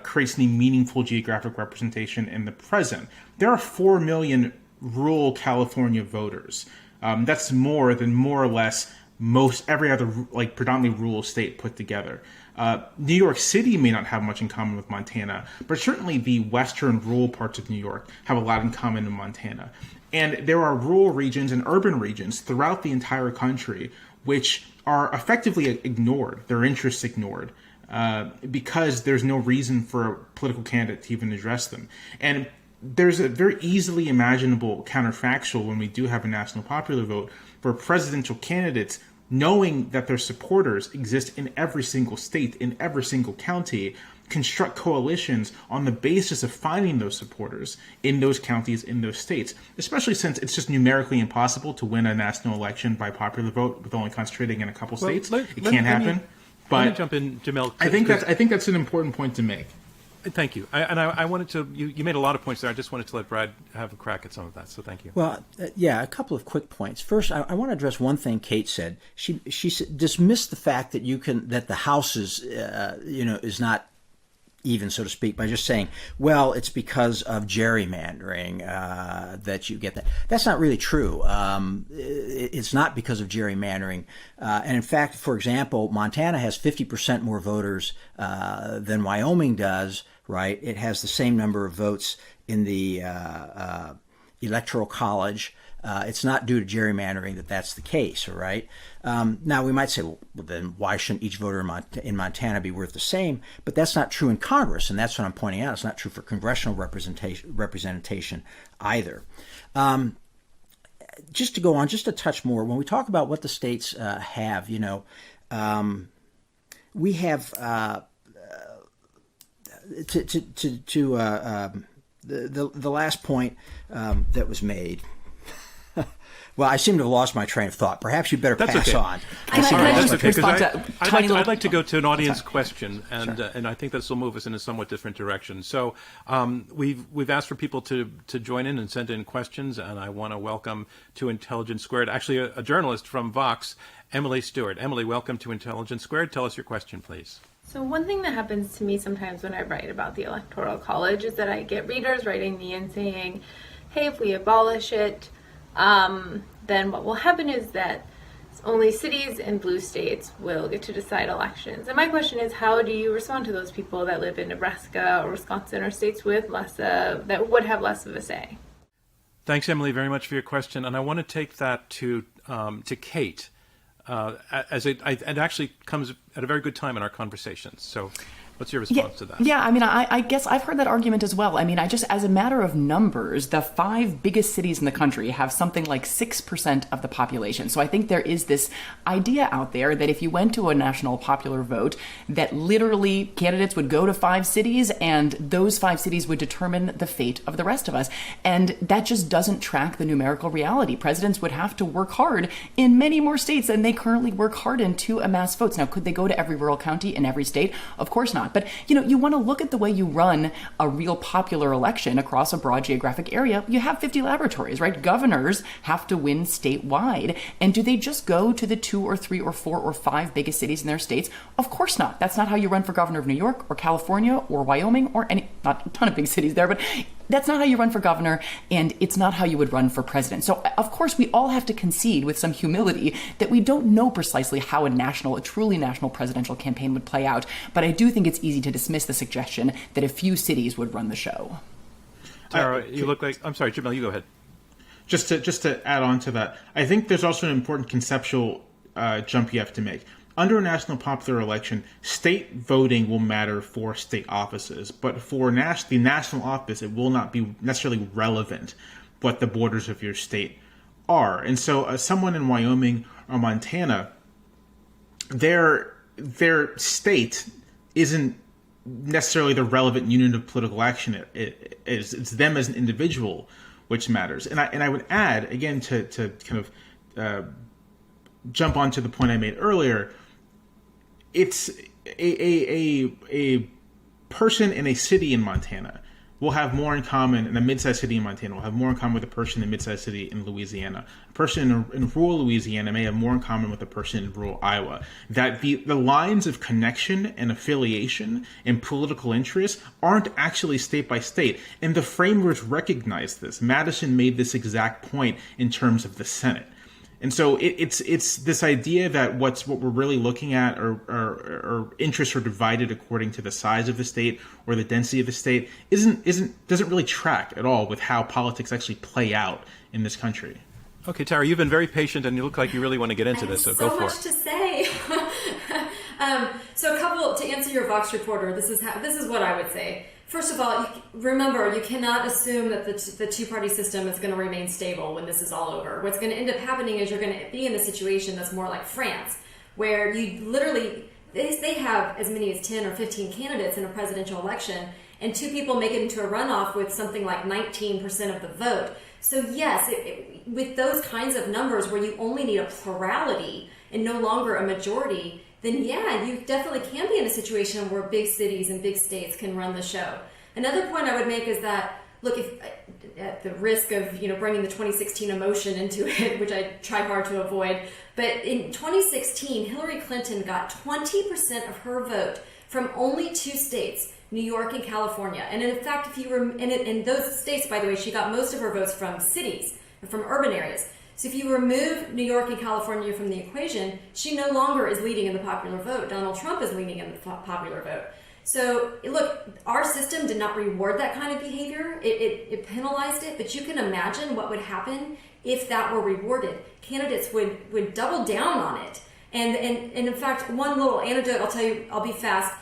creates any meaningful geographic representation in the present. There are 4 million rural California voters. That's more than more or less most every other predominantly rural state put together. New York City may not have much in common with Montana, but certainly the western rural parts of New York have a lot in common with Montana. And there are rural regions and urban regions throughout the entire country which are effectively ignored, their interests ignored, because there's no reason for a political candidate to even address them. And there's a very easily imaginable counterfactual when we do have a national popular vote for presidential candidates knowing that their supporters exist in every single state, in every single county, construct coalitions on the basis of finding those supporters in those counties, in those states, especially since it's just numerically impossible to win a national election by popular vote with only concentrating in a couple states. It can't happen. Let me jump in, Jamelle. I think that's an important point to make. Thank you. I wanted to, you made a lot of points there. I just wanted to let Brad have a crack at some of that, so thank you. Well, a couple of quick points. First, I want to address one thing Kate said. She dismissed the fact that that the House is not even, so to speak, by just saying, well, it's because of gerrymandering that you get that. That's not really true. It's not because of gerrymandering. And in fact, for example, Montana has 50% more voters than Wyoming does, right? It has the same number of votes in the Electoral College. It's not due to gerrymandering that's the case, all right? Now, we might say, well, then why shouldn't each voter in Montana be worth the same? But that's not true in Congress, and that's what I'm pointing out. It's not true for congressional representation either. Just to go on, just a touch more, when we talk about what the states have, we have the last point that was made. Well, I seem to have lost my train of thought. Perhaps you better pass on. I'd like to go to an audience question, and I think this will move us in a somewhat different direction. So we've asked for people to join in and send in questions, and I want to welcome to Intelligence Squared, actually a journalist from Vox, Emily Stewart. Emily, welcome to Intelligence Squared. Tell us your question, please. So one thing that happens to me sometimes when I write about the Electoral College is that I get readers writing me and saying, hey, if we abolish it, then what will happen is that only cities and blue states will get to decide elections. And my question is, how do you respond to those people that live in Nebraska or Wisconsin or states with that would have less of a say? Thanks, Emily, very much for your question. And I want to take that to Kate, as it actually comes at a very good time in our conversations. So what's your response to that? Yeah, I mean, I guess I've heard that argument as well. I mean, as a matter of numbers, the 5 biggest cities in the country have something like 6% of the population. So I think there is this idea out there that if you went to a national popular vote, that literally candidates would go to 5 cities and those 5 cities would determine the fate of the rest of us. And that just doesn't track the numerical reality. Presidents would have to work hard in many more states than they currently work hard in to amass votes. Now, could they go to every rural county in every state? Of course not. not. But, you want to look at the way you run a real popular election across a broad geographic area. You have 50 laboratories, right? Governors have to win statewide. And do they just go to the 2 or 3 or 4 or 5 biggest cities in their states? Of course not. That's not how you run for governor of New York or California or Wyoming or not a ton of big cities there, but that's not how you run for governor, and it's not how you would run for president. So, of course, we all have to concede with some humility that we don't know precisely how a truly national presidential campaign would play out. But I do think it's easy to dismiss the suggestion that a few cities would run the show. Tara, you look like... I'm sorry, Jamelle, you go ahead. Just to add on to that, I think there's also an important conceptual jump you have to make. Under a national popular election, state voting will matter for state offices, but for the national office, it will not be necessarily relevant what the borders of your state are. And so someone in Wyoming or Montana, their state isn't necessarily the relevant unit of political action. It's them as an individual which matters. And I would add, again, to kind of jump onto the point I made earlier, it's a person in a city in Montana will have more in common, in a mid-sized city in Montana will have more in common with a person in a mid-sized city in Louisiana. A person in rural Louisiana may have more in common with a person in rural Iowa. That the lines of connection and affiliation and political interest aren't actually state by state. And the framers recognized this. Madison made this exact point in terms of the Senate. And so it's this idea that what we're really looking at or interests are divided according to the size of the state or the density of the state doesn't really track at all with how politics actually play out in this country. Okay, Tara, you've been very patient and you look like you really want to get into this, so go for it. So much to say. So to answer your Vox reporter, this is what I would say. First of all, remember, you cannot assume that the two-party system is going to remain stable when this is all over. What's going to end up happening is you're going to be in a situation that's more like France, where you literally, they have as many as 10 or 15 candidates in a presidential election, and 2 people make it into a runoff with something like 19% of the vote. So yes, with those kinds of numbers where you only need a plurality and no longer a majority, then yeah, you definitely can be in a situation where big cities and big states can run the show. Another point I would make is that, look, if at the risk of bringing the 2016 emotion into it, which I try hard to avoid, but in 2016, Hillary Clinton got 20% of her vote from only 2 states, New York and California. And in fact, if you were in those states, by the way, she got most of her votes from cities, from urban areas. So if you remove New York and California from the equation, she no longer is leading in the popular vote. Donald Trump is leading in the popular vote. So look, our system did not reward that kind of behavior. It penalized it, but you can imagine what would happen if that were rewarded. Candidates would double down on it. And in fact, one little anecdote, I'll tell you, I'll be fast.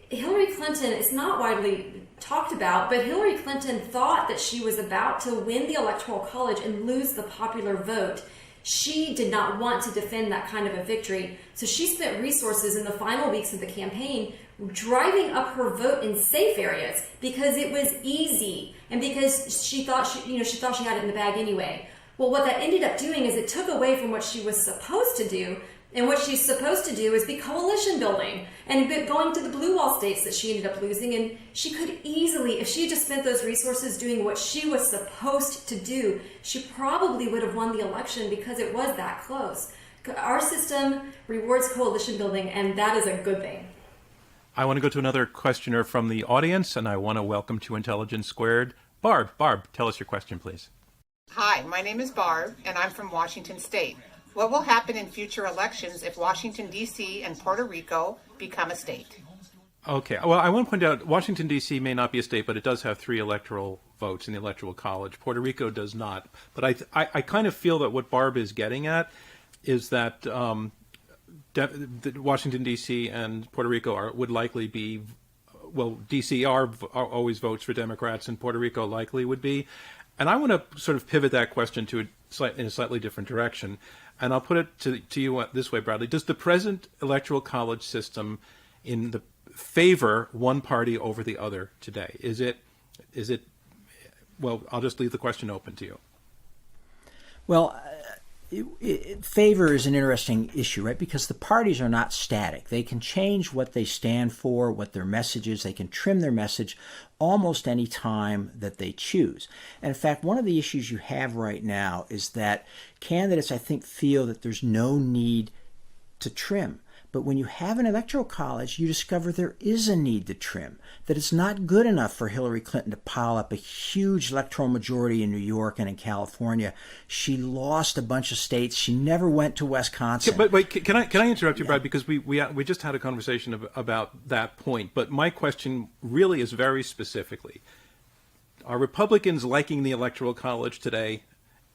Hillary Clinton is not widely talked about, but Hillary Clinton thought that she was about to win the Electoral College and lose the popular vote. She did not want to defend that kind of a victory, so she spent resources in the final weeks of the campaign driving up her vote in safe areas because it was easy and because she thought she had it in the bag anyway. Well, what that ended up doing is it took away from what she was supposed to do. And what she's supposed to do is be coalition building and going to the blue wall states that she ended up losing. And she could easily, if she had just spent those resources doing what she was supposed to do, she probably would have won the election because it was that close. Our system rewards coalition building, and that is a good thing. I want to go to another questioner from the audience, and I want to welcome to Intelligence Squared, Barb. Barb, tell us your question, please. Hi, my name is Barb, and I'm from Washington State. What will happen in future elections if Washington, D.C. and Puerto Rico become a state? Okay. Well, I want to point out Washington, D.C. may not be a state, but it does have 3 electoral votes in the Electoral College. Puerto Rico does not. But I kind of feel that what Barb is getting at is that Washington, D.C. and Puerto Rico would likely be, well, D.C. are always votes for Democrats, and Puerto Rico likely would be. And I want to sort of pivot that question in a slightly different direction. And I'll put it to you this way, Bradley. Does the present Electoral College system favor one party over the other today? Is it, well, I'll just leave the question open to you. Well, favor is an interesting issue, right? Because the parties are not static. They can change what they stand for, what their message is. They can trim their message almost any time that they choose. And in fact, one of the issues you have right now is that candidates, I think, feel that there's no need to trim. But when you have an electoral college, you discover there is a need to trim, that it's not good enough for Hillary Clinton to pile up a huge electoral majority in New York and in California. She lost a bunch of states. She never went to Wisconsin. But wait, can I interrupt you, Brad? Because we just had a conversation about that point. But my question really is very specifically: are Republicans liking the Electoral College today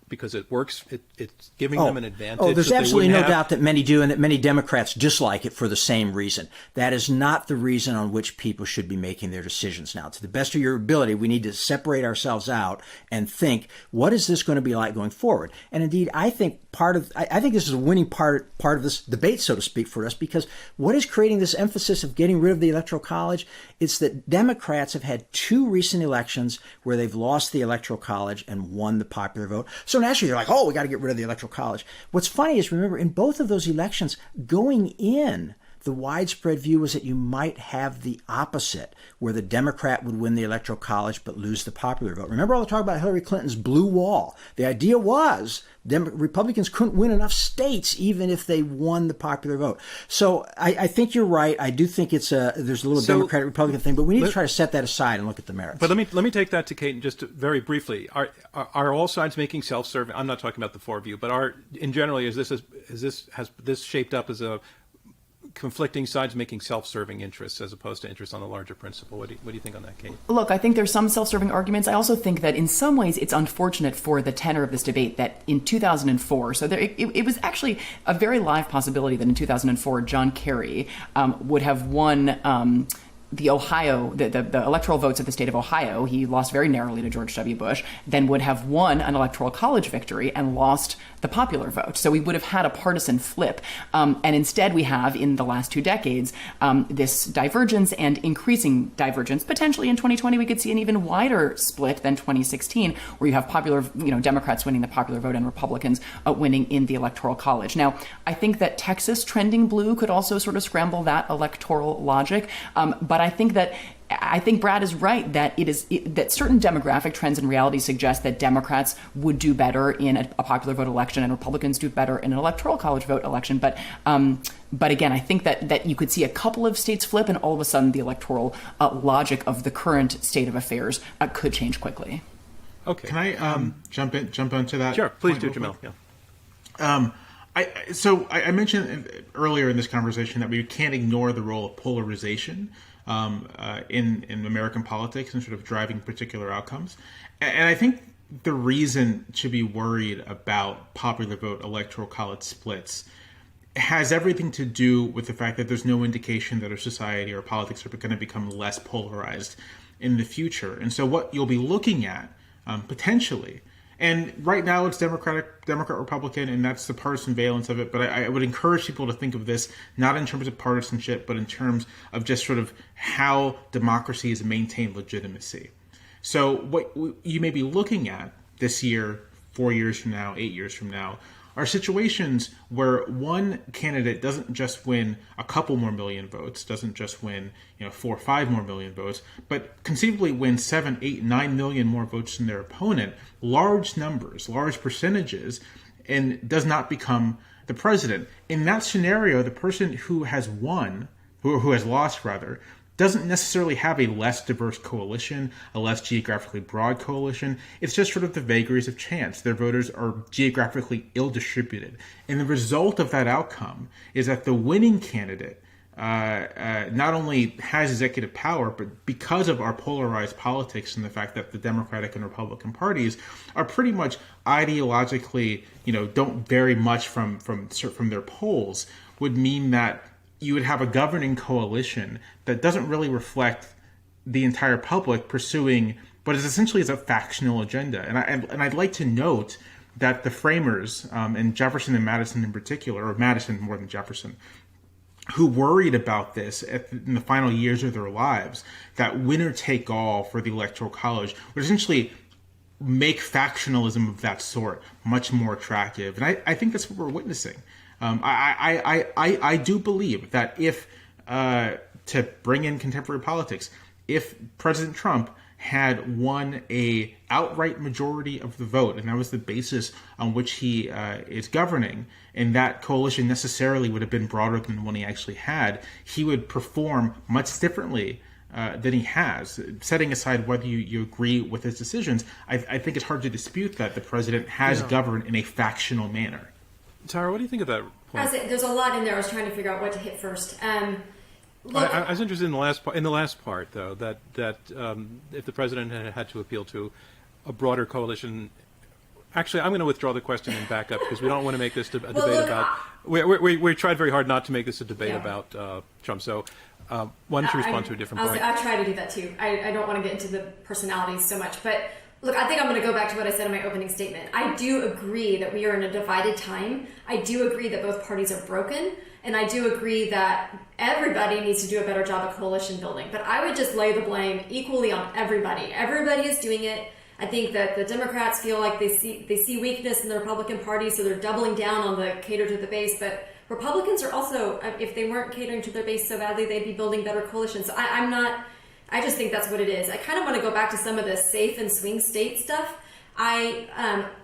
because it works? It's giving them an advantage. There's absolutely no doubt that many do, and that many Democrats dislike it for the same reason. That is not the reason on which people should be making their decisions now. To the best of your ability, we need to separate ourselves out and think, what is this going to be like going forward? And indeed, I think I think this is a winning part of this debate, so to speak, for us, because what is creating this emphasis of getting rid of the Electoral College? It's that Democrats have had two recent elections where they've lost the Electoral College and won the popular vote. So naturally, they're like, oh, we got to get rid of the Electoral College. What's funny is, remember, in both of those elections, going in, the widespread view was that you might have the opposite, where the Democrat would win the Electoral College but lose the popular vote. Remember all the talk about Hillary Clinton's blue wall? The idea was Republicans couldn't win enough states even if they won the popular vote. So I think you're right. I do think there's a little Democratic-Republican thing, but we need to try to set that aside and look at the merits. But let me take that to Kate just very briefly. Are all sides making self-serving? I'm not talking about the four of you, but in general, has this shaped up as a conflicting sides making self-serving interests as opposed to interests on the larger principle? What do you think on that, Kate? Look, I think there's some self-serving arguments. I also think that in some ways it's unfortunate for the tenor of this debate that in 2004, so it was actually a very live possibility that in 2004 John Kerry would have won the electoral votes of the state of Ohio. He lost very narrowly to George W. Bush, then would have won an electoral college victory and lost the popular vote. So we would have had a partisan flip. And instead we have, in the last 2 decades, this divergence and increasing divergence. Potentially in 2020, we could see an even wider split than 2016, where you have Democrats winning the popular vote and Republicans winning in the electoral college. Now, I think that Texas trending blue could also sort of scramble that electoral logic. But I think Brad is right that that certain demographic trends in reality suggest that Democrats would do better in a popular vote election and Republicans do better in an electoral college vote election. But again, I think that you could see a couple of states flip, and all of a sudden the electoral logic of the current state of affairs could change quickly. Okay. Can I jump into that? Sure, please do, Jamelle. Yeah. I mentioned earlier in this conversation that we can't ignore the role of polarization in American politics and sort of driving particular outcomes. And I think the reason to be worried about popular vote electoral college splits has everything to do with the fact that there's no indication that our society or politics are going to become less polarized in the future. And so what you'll be looking at potentially, and right now it's Democrat, Republican, and that's the partisan valence of it. But I would encourage people to think of this not in terms of partisanship, but in terms of just sort of how democracy has maintained legitimacy. So what you may be looking at this year, 4 years from now, 8 years from now, are situations where one candidate doesn't just win a couple more million votes, doesn't just win 4 or 5 more million votes, but conceivably win 7, 8, 9 million more votes than their opponent, large numbers, large percentages, and does not become the president. In that scenario, the person who has won, who has lost rather, doesn't necessarily have a less diverse coalition, a less geographically broad coalition. It's just sort of the vagaries of chance. Their voters are geographically ill-distributed. And the result of that outcome is that the winning candidate not only has executive power, but because of our polarized politics and the fact that the Democratic and Republican parties are pretty much ideologically, don't vary much from their polls, would mean that you would have a governing coalition that doesn't really reflect the entire public pursuing what is essentially a factional agenda. And I'd like to note that the framers, and Jefferson and Madison in particular, or Madison more than Jefferson, who worried about this in the final years of their lives, that winner take all for the Electoral College would essentially make factionalism of that sort much more attractive. And I think that's what we're witnessing. I do believe that if, to bring in contemporary politics, if President Trump had won a outright majority of the vote, and that was the basis on which he is governing, and that coalition necessarily would have been broader than the one he actually had, he would perform much differently than he has. Setting aside whether you agree with his decisions, I think it's hard to dispute that the president has governed in a factional manner. Tara, what do you think of that point? There's a lot in there. I was trying to figure out what to hit first. I was interested in the last part, though, that if the president had to appeal to a broader coalition. Actually, I'm going to withdraw the question and back up because we don't want to make this a debate about. We tried very hard not to make this a debate about Trump. So why don't you respond to a different point? I try to do that too. I don't want to get into the personalities so much, but look, I think I'm going to go back to what I said in my opening statement. I do agree that we are in a divided time. I do agree that both parties are broken. And I do agree that everybody needs to do a better job of coalition building. But I would just lay the blame equally on everybody. Everybody is doing it. I think that the Democrats feel like they see weakness in the Republican Party, so they're doubling down on the cater to the base. But Republicans are also, if they weren't catering to their base so badly, they'd be building better coalitions. So I just think that's what it is. I kind of want to go back to some of the safe and swing state stuff.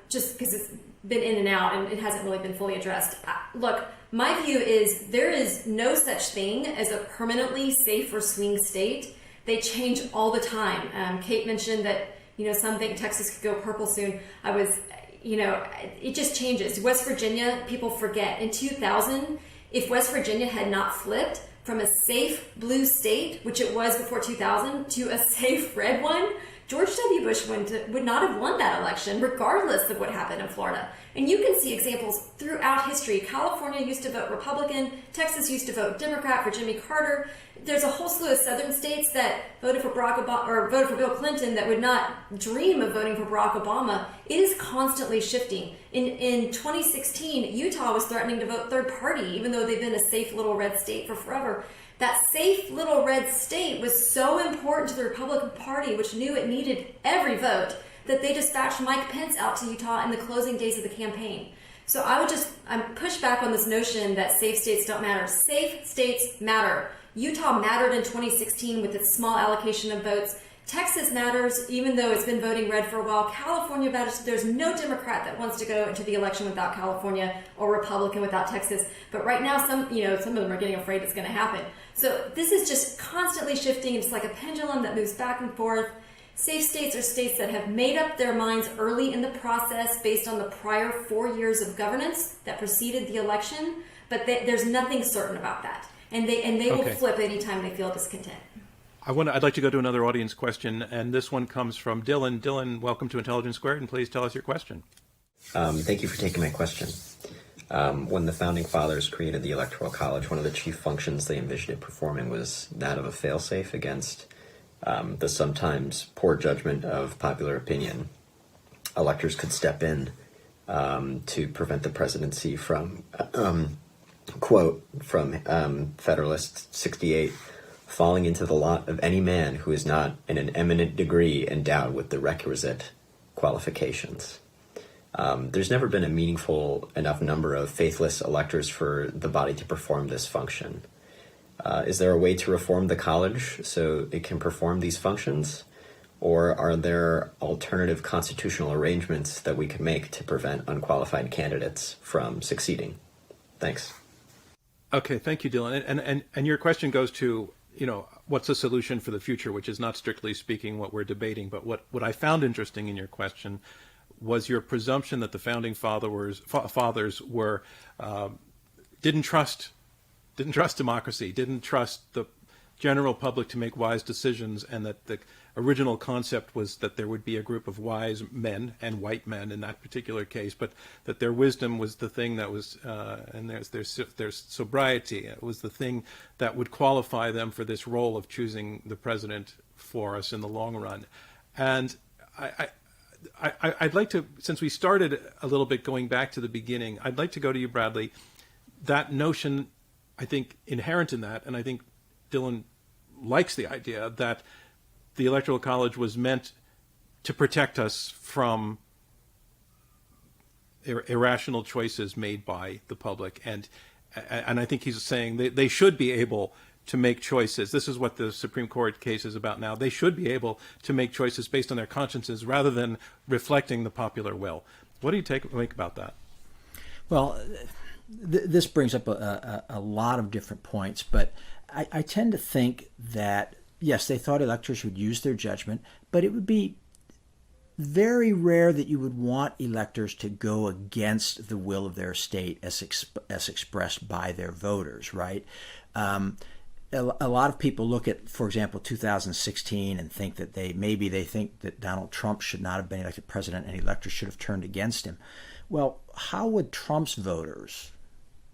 Just because it's been in and out and it hasn't really been fully addressed. Look, my view is there is no such thing as a permanently safe or swing state. They change all the time. Kate mentioned that, some think Texas could go purple soon. It just changes. West Virginia, people forget. In 2000, if West Virginia had not flipped from a safe blue state, which it was before 2000, to a safe red one, George W. Bush would not have won that election, regardless of what happened in Florida. And you can see examples throughout history. California used to vote Republican. Texas used to vote Democrat for Jimmy Carter. There's a whole slew of southern states that voted for Barack Obama or voted for Bill Clinton that would not dream of voting for Barack Obama. It is constantly shifting. In 2016, Utah was threatening to vote third party, even though they've been a safe little red state for forever. That safe little red state was so important to the Republican Party, which knew it needed every vote, that they dispatched Mike Pence out to Utah in the closing days of the campaign. So I would push back on this notion that safe states don't matter. Safe states matter. Utah mattered in 2016 with its small allocation of votes. Texas matters, even though it's been voting red for a while. California matters. There's no Democrat that wants to go into the election without California or Republican without Texas. But right now, some of them are getting afraid it's going to happen. So this is just constantly shifting. It's like a pendulum that moves back and forth. Safe states are states that have made up their minds early in the process based on the prior 4 years of governance that preceded the election. But there's nothing certain about that. And they will flip anytime they feel discontent. I'd like to go to another audience question, and this one comes from Dylan. Dylan, welcome to Intelligence Squared, and please tell us your question. Thank you for taking my question. When the Founding Fathers created the Electoral College, one of the chief functions they envisioned it performing was that of a failsafe against the sometimes poor judgment of popular opinion. Electors could step in to prevent the presidency from, quote, from Federalist 68, falling into the lot of any man who is not in an eminent degree endowed with the requisite qualifications. There's never been a meaningful enough number of faithless electors for the body to perform this function. Is there a way to reform the college so it can perform these functions? Or are there alternative constitutional arrangements that we could make to prevent unqualified candidates from succeeding? Thanks. Okay, thank you, Dylan. And your question goes to, what's the solution for the future, which is not strictly speaking what we're debating. But what I found interesting in your question was your presumption that the founding fathers were didn't trust democracy, didn't trust the general public to make wise decisions, and that the original concept was that there would be a group of wise men and white men in that particular case, but that their wisdom was the thing that was, and there's sobriety. It was the thing that would qualify them for this role of choosing the president for us in the long run. And I'd like to, since we started a little bit going back to the beginning, I'd like to go to you, Bradley. That notion, I think, inherent in that, and I think Dylan likes the idea that the Electoral College was meant to protect us from irrational choices made by the public. And I think he's saying they should be able to make choices. This is what the Supreme Court case is about now. They should be able to make choices based on their consciences rather than reflecting the popular will. What do you make about that? Well, this brings up a lot of different points, but I tend to think that, yes, they thought electors would use their judgment, but it would be very rare that you would want electors to go against the will of their state as expressed by their voters, right? A lot of people look at, for example, 2016 and think that they think that Donald Trump should not have been elected president and electors should have turned against him. Well, how would Trump's voters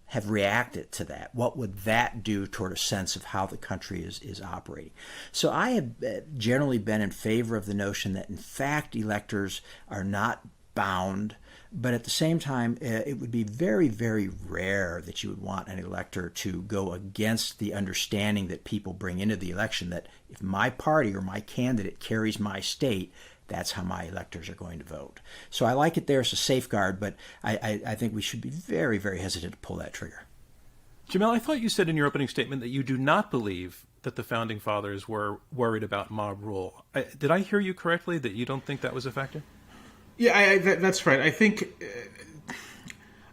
have reacted to that? What would that do toward a sense of how the country is operating? So I have generally been in favor of the notion that, in fact, electors are not bound, but at the same time, it would be very, very rare that you would want an elector to go against the understanding that people bring into the election, that if my party or my candidate carries my state, that's how my electors are going to vote. So I like it there as a safeguard, but I think we should be very, very hesitant to pull that trigger. Jamelle, I thought you said in your opening statement that you do not believe that the Founding Fathers were worried about mob rule. Did I hear you correctly, that you don't think that was a factor? Yeah, that's right. I think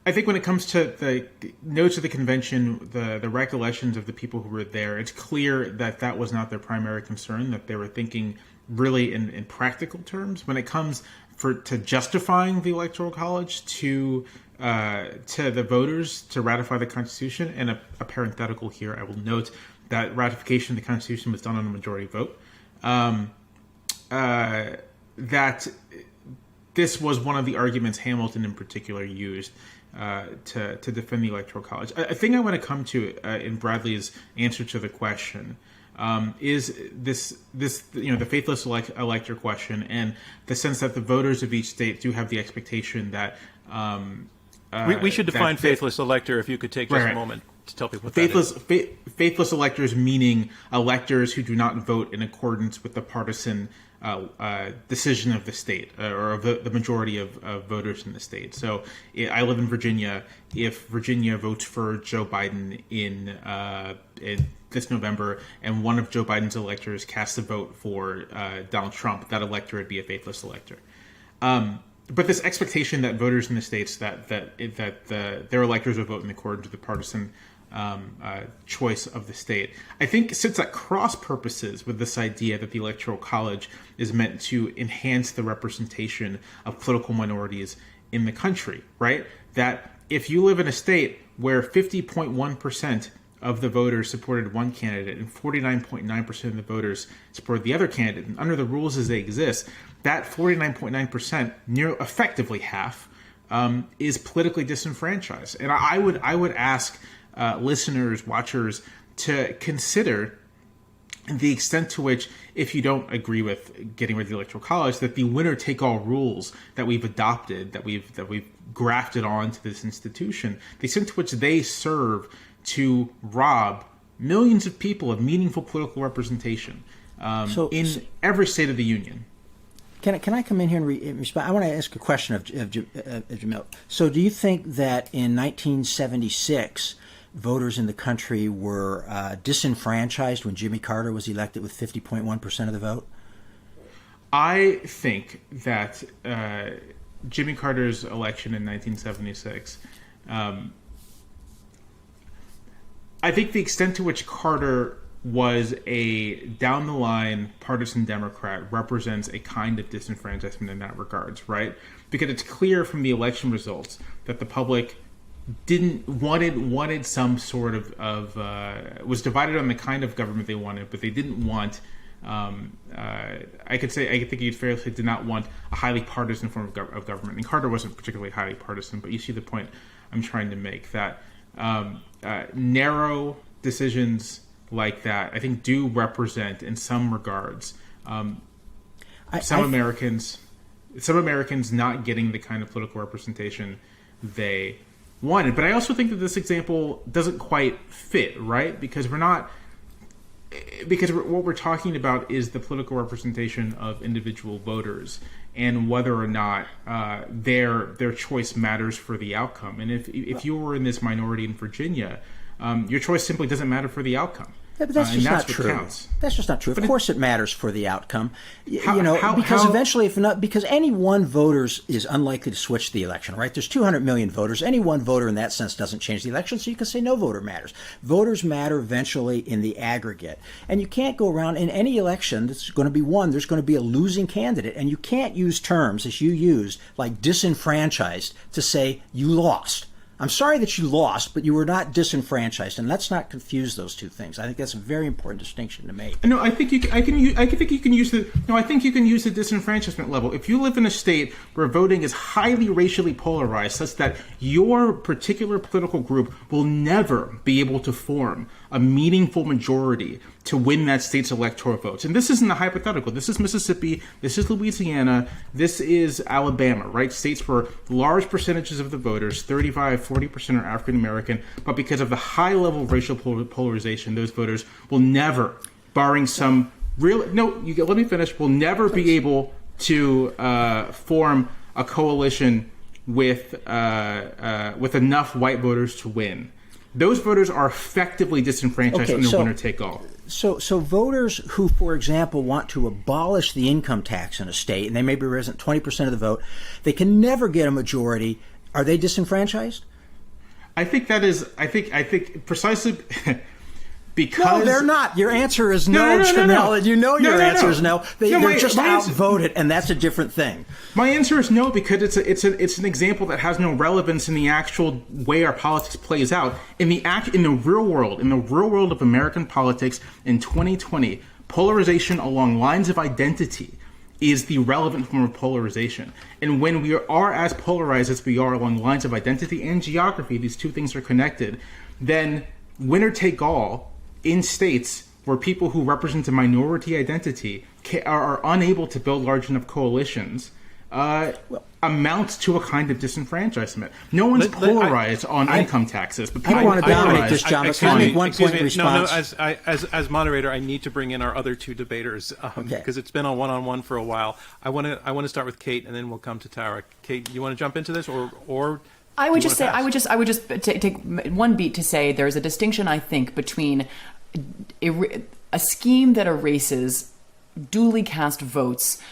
when it comes to the notes of the convention, the recollections of the people who were there, it's clear that that was not their primary concern, that they were thinking really in practical terms when it comes to justifying the Electoral College to the voters to ratify the Constitution. And a parenthetical here, I will note that ratification of the Constitution was done on a majority vote. That this was one of the arguments Hamilton in particular used to defend the Electoral College. A thing I want to come to in Bradley's answer to the question is this the faithless elector question, and the sense that the voters of each state do have the expectation that we should define faithless elector. If you could take just a moment to tell people what faithless that is. Faithless electors, meaning electors who do not vote in accordance with the partisan decision of the state or of the majority of voters in the state. So I live in Virginia. If Virginia votes for Joe Biden in this November, and one of Joe Biden's electors casts a vote for Donald Trump, that elector would be a faithless elector. But this expectation that voters in the states that their electors will vote in accordance with the partisan choice of the state, I think sits at cross purposes with this idea that the Electoral College is meant to enhance the representation of political minorities in the country, right? That if you live in a state where 50.1% of the voters supported one candidate and 49.9% of the voters supported the other candidate, and under the rules as they exist, that 49.9%, near effectively half, is politically disenfranchised. And I would ask listeners, watchers, to consider the extent to which, if you don't agree with getting rid of the Electoral College, that the winner-take-all rules that we've adopted, that we've grafted onto this institution, the extent to which they serve to rob millions of people of meaningful political representation in every state of the union. Can I come in here and respond? I want to ask a question of Jamelle. So do you think that in 1976, voters in the country were disenfranchised when Jimmy Carter was elected with 50.1% of the vote? I think that Jimmy Carter's election in 1976, I think the extent to which Carter was a down-the-line partisan Democrat represents a kind of disenfranchisement in that regards, right? Because it's clear from the election results that the public wanted some sort of was divided on the kind of government they wanted, but they didn't want. I think you'd fairly say did not want a highly partisan form of government. And Carter wasn't particularly highly partisan, but you see the point I'm trying to make, that narrow decisions like that, I think, do represent, in some regards, some Americans not getting the kind of political representation they wanted. But I also think that this example doesn't quite fit, right? Because we're not because what we're talking about is the political representation of individual voters and whether or not their choice matters for the outcome. And if you were in this minority in Virginia, your choice simply doesn't matter for the outcome. Yeah, but that's just not true. Counts. That's just not true. Of course, it matters for the outcome. Because eventually, because any one voter is unlikely to switch the election, right? There's 200 million voters. Any one voter in that sense doesn't change the election, so you can say no voter matters. Voters matter eventually in the aggregate, and you can't go around in any election that's going to be won. There's going to be a losing candidate, and you can't use terms as you used like disenfranchised to say you lost. I'm sorry that you lost, but you were not disenfranchised, and let's not confuse those two things. I think that's a very important distinction to make. No, I think you can use the disenfranchisement level. If you live in a state where voting is highly racially polarized, such that your particular political group will never be able to form a meaningful majority to win that state's electoral votes. And this isn't a hypothetical. This is Mississippi. This is Louisiana. This is Alabama, right? States where large percentages of the voters, 35-40%, are African American. But because of the high level of racial polarization, those voters will never, barring some real... let me finish. Will never be able to form a coalition with enough white voters to win. Those voters are effectively disenfranchised under winner-take-all. So voters who, for example, want to abolish the income tax in a state, and they may represent 20% of the vote, they can never get a majority. Are they disenfranchised? I think precisely because... No, they're not. Your answer is no, Jamelle. You know your answer is no. They're just outvoted, and that's a different thing. My answer is no, because it's an example that has no relevance in the actual way our politics plays out. In the real world of American politics in 2020, polarization along lines of identity is the relevant form of polarization. And when we are as polarized as we are along lines of identity and geography, these two things are connected, then winner take all in states where people who represent a minority identity are unable to build large enough coalitions amounts to a kind of disenfranchisement. No one's polarized on income taxes, but people I don't want to dominate this, John. Can I make one point in response? As moderator, I need to bring in our other two debaters because it's been a one-on-one for a while. I want to start with Kate, and then we'll come to Tara. Kate, you want to jump into this, or I would just take one beat to say there's a distinction, I think, between a scheme that erases duly cast votes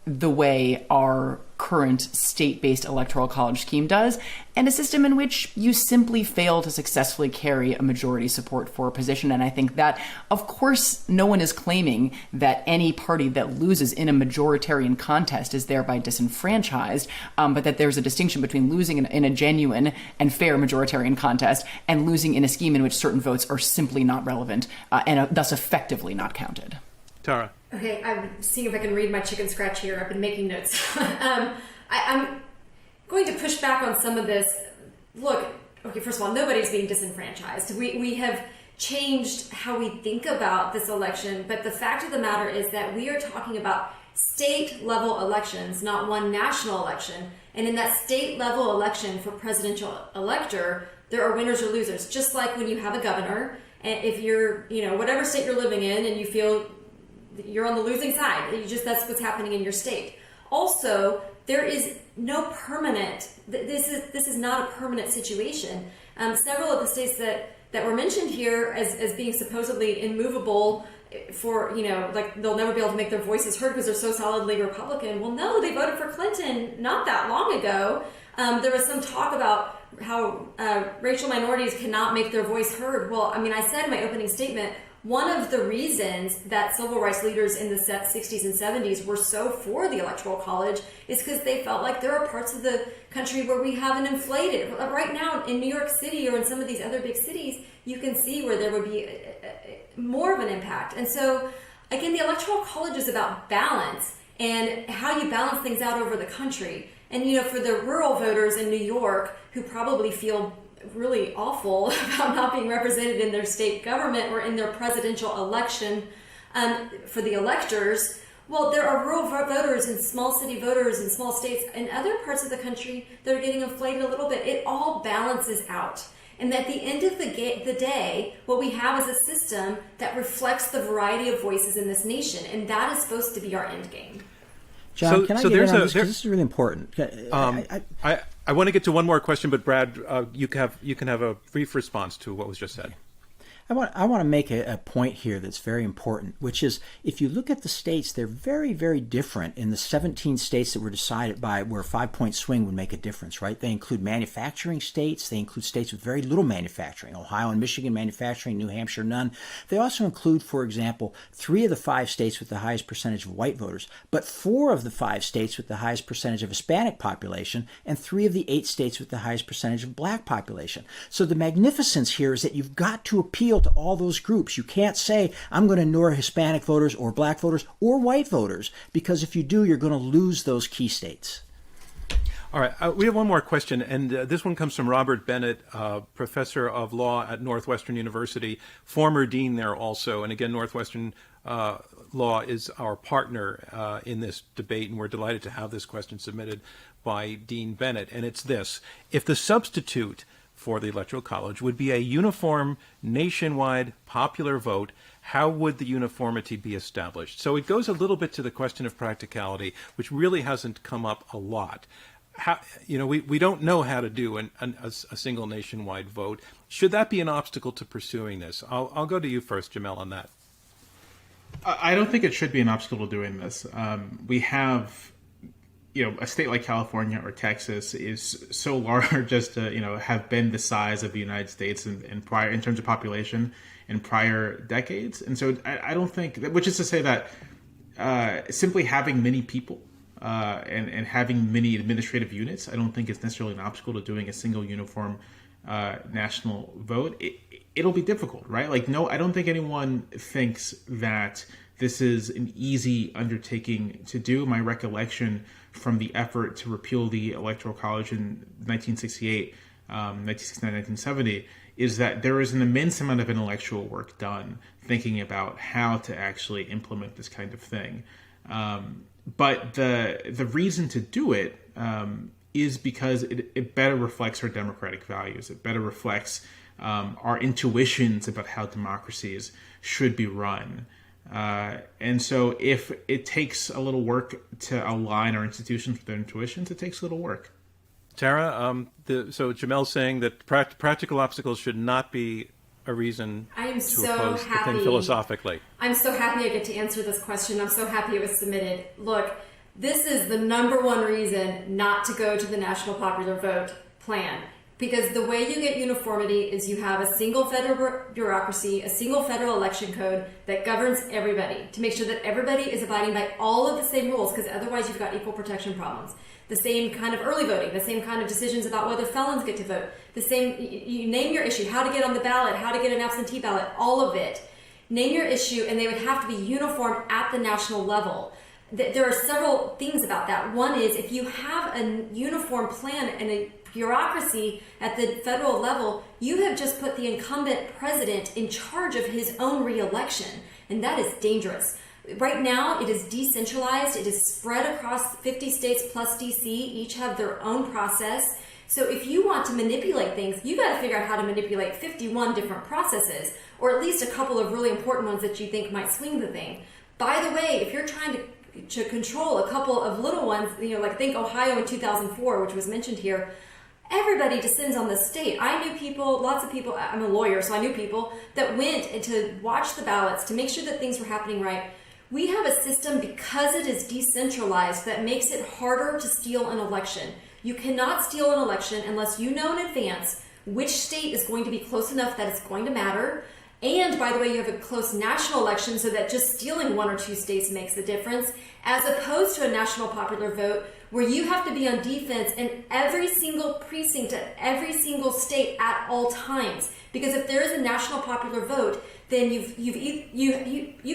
the way our current state-based electoral college scheme does, and a system in which you simply fail to successfully carry a majority support for a position. And I think that, of course, no one is claiming that any party that loses in a majoritarian contest is thereby disenfranchised, but that there's a distinction between losing in a genuine and fair majoritarian contest and losing in a scheme in which certain votes are simply not relevant and thus effectively not counted. Tara. Okay, I'm seeing if I can read my chicken scratch here. I've been making notes. I'm going to push back on some of this. Look, okay, first of all, nobody's being disenfranchised. We have changed how we think about this election, but the fact of the matter is that we are talking about state-level elections, not one national election. And in that state-level election for presidential elector, there are winners or losers. Just like when you have a governor, and if you're, whatever state you're living in and you feel you're on the losing side. That's what's happening in your state. Also, there is no permanent. This is not a permanent situation. Several of the states that were mentioned here as being supposedly immovable for like they'll never be able to make their voices heard because they're so solidly Republican. Well, no, they voted for Clinton not that long ago. There was some talk about how racial minorities cannot make their voice heard. Well, I said in my opening statement, one of the reasons that civil rights leaders in the 60s and 70s were so for the Electoral College is because they felt like there are parts of the country where we have an inflated. Right now in New York City or in some of these other big cities, you can see where there would be more of an impact. And so, again, the Electoral College is about balance and how you balance things out over the country. And, for the rural voters in New York who probably feel really awful about not being represented in their state government or in their presidential election for the electors. Well, there are rural voters and small city voters in small states and other parts of the country that are getting inflated a little bit. It all balances out. And at the end of the day, what we have is a system that reflects the variety of voices in this nation, and that is supposed to be our end game. John, can I get in on this? 'Cause this is really important. I want to get to one more question, but Brad, you can have a brief response to what was just said. I want to make a point here that's very important, which is if you look at the states, they're very, very different in the 17 states that were decided by where a 5-point swing would make a difference, right? They include manufacturing states. They include states with very little manufacturing, Ohio and Michigan manufacturing, New Hampshire none. They also include, for example, 3 of the 5 states with the highest percentage of white voters, but 4 of the 5 states with the highest percentage of Hispanic population, and 3 of the 8 states with the highest percentage of black population. So the magnificence here is that you've got to appeal to all those groups. You can't say, I'm going to ignore Hispanic voters or black voters or white voters, because if you do, you're going to lose those key states. All right, we have one more question, and this one comes from Robert Bennett, professor of law at Northwestern University, former dean there also. And again, Northwestern Law is our partner in this debate, and we're delighted to have this question submitted by Dean Bennett. And it's this: if the substitute for the Electoral College would be a uniform, nationwide, popular vote, how would the uniformity be established? So it goes a little bit to the question of practicality, which really hasn't come up a lot. We don't know how to do a single nationwide vote. Should that be an obstacle to pursuing this? I'll go to you first, Jamelle, on that. I don't think it should be an obstacle to doing this. We have, a state like California or Texas is so large as to, have been the size of the United States in terms of population in prior decades. And so I don't think, which is to say that simply having many people and having many administrative units, I don't think it's necessarily an obstacle to doing a single uniform national vote. It'll be difficult, right? I don't think anyone thinks that this is an easy undertaking to do. My recollection from the effort to repeal the Electoral College in 1968, 1969, 1970, is that there is an immense amount of intellectual work done thinking about how to actually implement this kind of thing. But the reason to do it is because it better reflects our democratic values. It better reflects our intuitions about how democracies should be run. And so if it takes a little work to align our institutions with their intuitions, it takes a little work. Tara, so Jamelle's saying that practical obstacles should not be a reason to oppose the thing philosophically. I'm so happy I get to answer this question. I'm so happy it was submitted. Look, this is the number one reason not to go to the national popular vote plan. Because the way you get uniformity is you have a single federal bureaucracy, a single federal election code that governs everybody to make sure that everybody is abiding by all of the same rules, because otherwise you've got equal protection problems. The same kind of early voting, the same kind of decisions about whether felons get to vote, the same, you name your issue, how to get on the ballot, how to get an absentee ballot, all of it. Name your issue, and they would have to be uniform at the national level. There are several things about that. One is if you have a uniform plan and a bureaucracy at the federal level, you have just put the incumbent president in charge of his own re-election, and that is dangerous. Right now, it is decentralized. It is spread across 50 states plus DC. Each have their own process. So if you want to manipulate things, you got to figure out how to manipulate 51 different processes, or at least a couple of really important ones that you think might swing the thing. By the way, if you're trying to control a couple of little ones, like think Ohio in 2004, which was mentioned here, everybody descends on the state. I knew people, lots of people, I'm a lawyer, so I knew people that went to watch the ballots to make sure that things were happening right. We have a system, because it is decentralized, that makes it harder to steal an election. You cannot steal an election unless you know in advance which state is going to be close enough that it's going to matter. And by the way, you have a close national election, so that just stealing 1 or 2 states makes the difference, as opposed to a national popular vote where you have to be on defense in every single precinct at every single state at all times. Because if there is a national popular vote, then you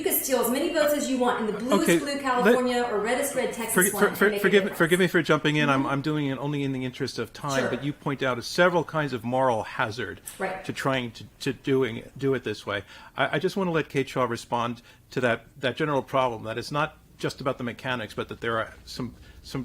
could steal as many votes as you want in the bluest blue California or reddest red Texas one. Forgive me for jumping in. I'm doing it only in the interest of time. Sure. But you point out several kinds of moral hazard to trying to do it this way. I just want to let Kate Shaw respond to that general problem, that it's not just about the mechanics, but that there are some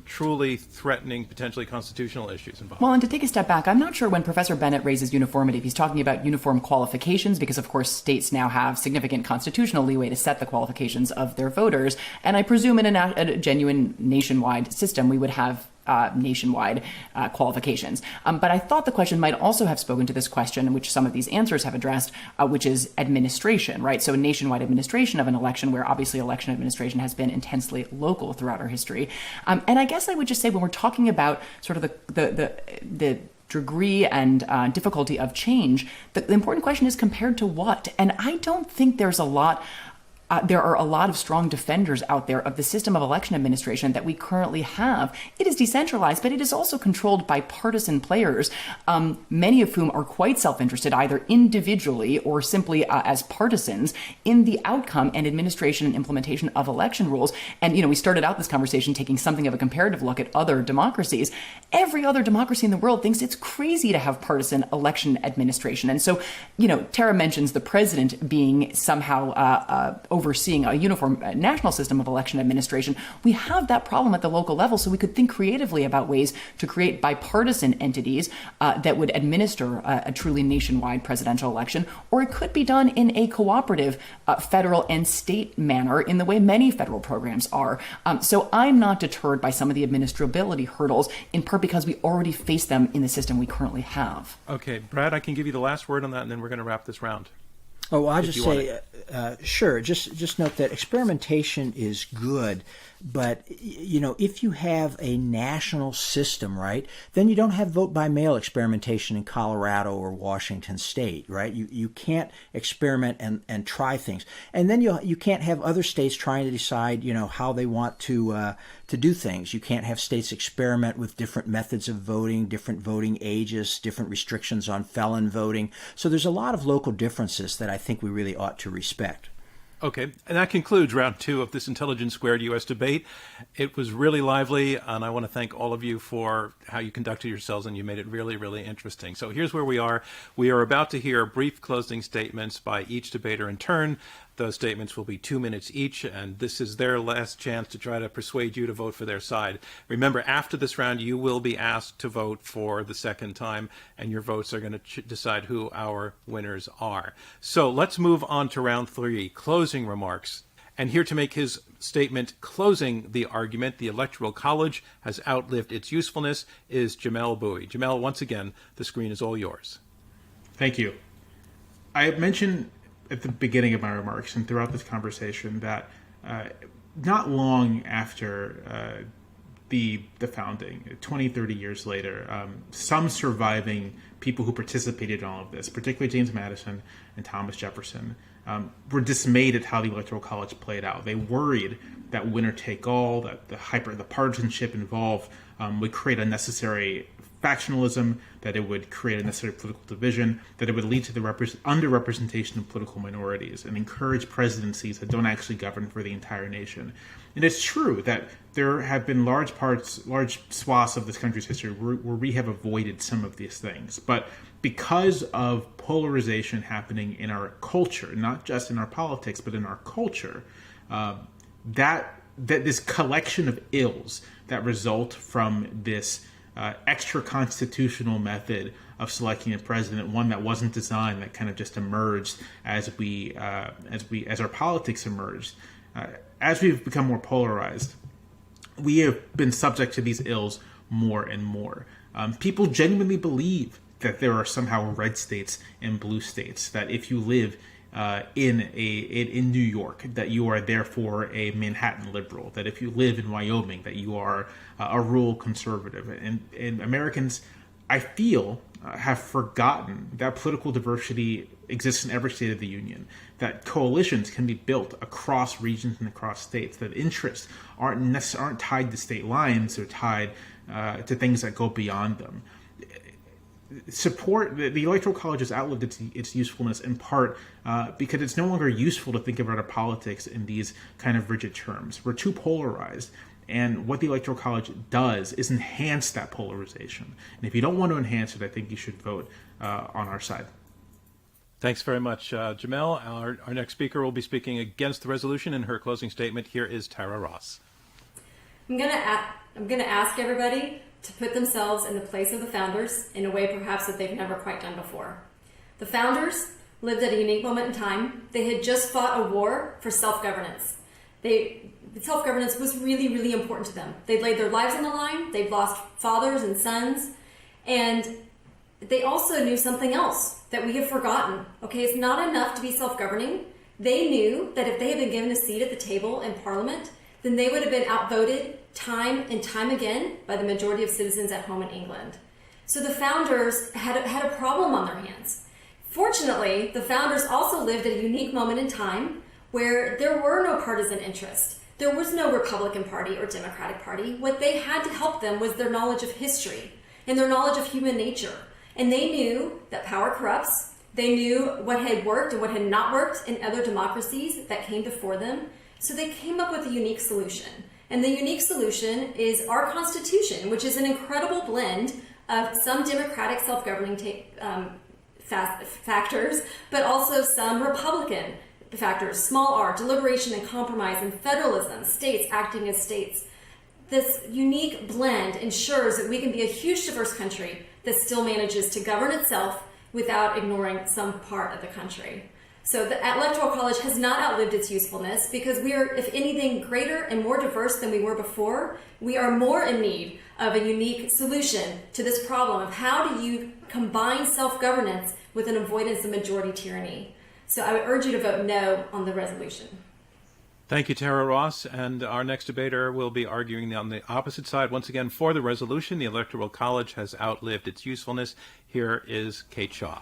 truly threatening, potentially constitutional issues involved. Well, and to take a step back, I'm not sure when Professor Bennett raises uniformity, if he's talking about uniform qualifications, because of course states now have significant constitutional leeway to set the qualifications of their voters. And I presume in a genuine nationwide system, we would have nationwide qualifications. But I thought the question might also have spoken to this question, which some of these answers have addressed, which is administration, right? So a nationwide administration of an election, where obviously election administration has been intensely local throughout our history. And I guess I would just say, when we're talking about sort of the degree and difficulty of change, the important question is compared to what? And I don't think there are a lot of strong defenders out there of the system of election administration that we currently have. It is decentralized, but it is also controlled by partisan players, many of whom are quite self-interested, either individually or simply as partisans, in the outcome and administration and implementation of election rules. And, we started out this conversation taking something of a comparative look at other democracies. Every other democracy in the world thinks it's crazy to have partisan election administration. And so, Tara mentions the president being somehow overseeing a uniform national system of election administration. We have that problem at the local level, so we could think creatively about ways to create bipartisan entities that would administer a truly nationwide presidential election, or it could be done in a cooperative federal and state manner in the way many federal programs are. So I'm not deterred by some of the administrability hurdles, in part because we already face them in the system we currently have. Okay, Brad, I can give you the last word on that, and then we're going to wrap this round. Oh, well, I'll just say, sure. Just note that experimentation is good, but if you have a national system, right, then you don't have vote by mail experimentation in Colorado or Washington State, right? You can't experiment and try things, and then you can't have other states trying to decide how they want to do things. You can't have states experiment with different methods of voting, different voting ages, different restrictions on felon voting. So there's a lot of local differences that I think we really ought to respect. Okay, and that concludes round 2 of this Intelligence Squared U.S. debate. It was really lively, and I want to thank all of you for how you conducted yourselves, and you made it really, really interesting. So here's where we are. We are about to hear brief closing statements by each debater in turn. Those statements will be 2 minutes each, and this is their last chance to try to persuade you to vote for their side. Remember, after this round, you will be asked to vote for the second time, and your votes are going to decide who our winners are. So let's move on to round 3, closing remarks. And here to make his statement closing the argument, the Electoral College has outlived its usefulness, is Jamelle Bouie. Jamelle, once again, the screen is all yours. Thank you. I mentioned at the beginning of my remarks and throughout this conversation that not long after the founding, 20, 30 years later, some surviving people who participated in all of this, particularly James Madison and Thomas Jefferson, were dismayed at how the Electoral College played out. They worried that winner take all, that the partisanship involved would create unnecessary factionalism, that it would create unnecessary political division, that it would lead to the underrepresentation of political minorities and encourage presidencies that don't actually govern for the entire nation. And it's true that there have been large swaths of this country's history where we have avoided some of these things. But because of polarization happening in our culture, not just in our politics, but in our culture, that this collection of ills that result from this extra constitutional method of selecting a president, one that wasn't designed, that kind of just emerged as our politics emerged. As we've become more polarized, we have been subject to these ills more and more. People genuinely believe that there are somehow red states and blue states, that if you live in New York, that you are therefore a Manhattan liberal, that if you live in Wyoming, that you are a rural conservative. And Americans, I feel, have forgotten that political diversity exists in every state of the union, that coalitions can be built across regions and across states, that interests aren't tied to state lines, they're tied to things that go beyond them. The Electoral College has outlived its usefulness in part because it's no longer useful to think about our politics in these kind of rigid terms. We're too polarized, and what the Electoral College does is enhance that polarization. And if you don't want to enhance it, I think you should vote on our side. Thanks very much, Jamelle. Our next speaker will be speaking against the resolution. In her closing statement, here is Tara Ross. I'm going to ask everybody to put themselves in the place of the founders in a way perhaps that they've never quite done before. The founders lived at a unique moment in time. They had just fought a war for self-governance. Self-governance was really, really important to them. They'd laid their lives on the line. They'd lost fathers and sons. And they also knew something else that we have forgotten. Okay, it's not enough to be self-governing. They knew that if they had been given a seat at the table in Parliament, then they would have been outvoted time and time again by the majority of citizens at home in England. So the founders had a problem on their hands. Fortunately, the founders also lived at a unique moment in time where there were no partisan interests. There was no Republican Party or Democratic Party. What they had to help them was their knowledge of history and their knowledge of human nature. And they knew that power corrupts. They knew what had worked and what had not worked in other democracies that came before them. So they came up with a unique solution. And the unique solution is our Constitution, which is an incredible blend of some democratic self-governing factors, but also some Republican factors, small r, deliberation and compromise, and federalism, states acting as states. This unique blend ensures that we can be a huge, diverse country that still manages to govern itself without ignoring some part of the country. So the Electoral College has not outlived its usefulness because we are, if anything, greater and more diverse than we were before. We are more in need of a unique solution to this problem of how do you combine self-governance with an avoidance of majority tyranny. So I would urge you to vote no on the resolution. Thank you, Tara Ross. And our next debater will be arguing on the opposite side. Once again, for the resolution, the Electoral College has outlived its usefulness. Here is Kate Shaw.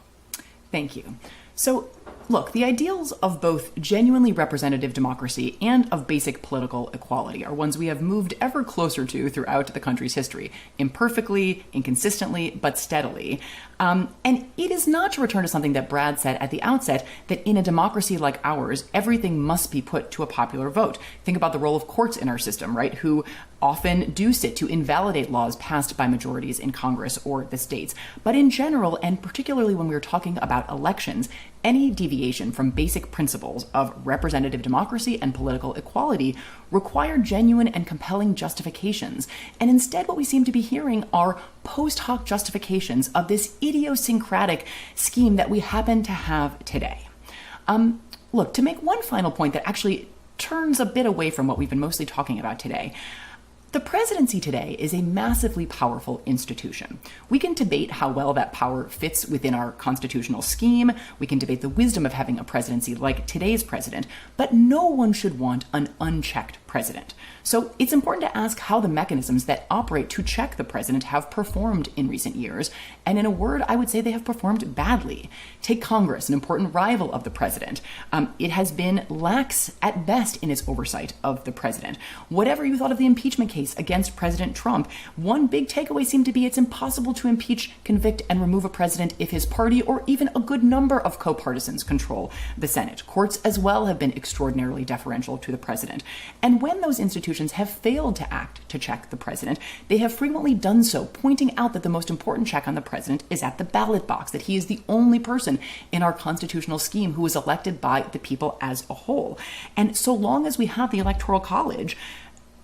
Thank you. So, look, the ideals of both genuinely representative democracy and of basic political equality are ones we have moved ever closer to throughout the country's history, imperfectly, inconsistently, but steadily. And it is not, to return to something that Brad said at the outset, that in a democracy like ours, everything must be put to a popular vote. Think about the role of courts in our system, right, who often do sit to invalidate laws passed by majorities in Congress or the states. But in general, and particularly when we're talking about elections, any deviation from basic principles of representative democracy and political equality require genuine and compelling justifications. And instead, what we seem to be hearing are post hoc justifications of this idiosyncratic scheme that we happen to have today. Look, to make one final point that actually turns a bit away from what we've been mostly talking about today, the presidency today is a massively powerful institution. We can debate how well that power fits within our constitutional scheme. We can debate the wisdom of having a presidency like today's president, but no one should want an unchecked president. So it's important to ask how the mechanisms that operate to check the president have performed in recent years. And in a word, I would say they have performed badly. Take Congress, an important rival of the president. It has been lax at best in its oversight of the president. Whatever you thought of the impeachment case against President Trump, one big takeaway seemed to be it's impossible to impeach, convict, and remove a president if his party or even a good number of co-partisans control the Senate. Courts as well have been extraordinarily deferential to the president. And when those institutions have failed to act to check the president, they have frequently done so, pointing out that the most important check on the president is at the ballot box, that he is the only person in our constitutional scheme who is elected by the people as a whole. And so long as we have the Electoral College,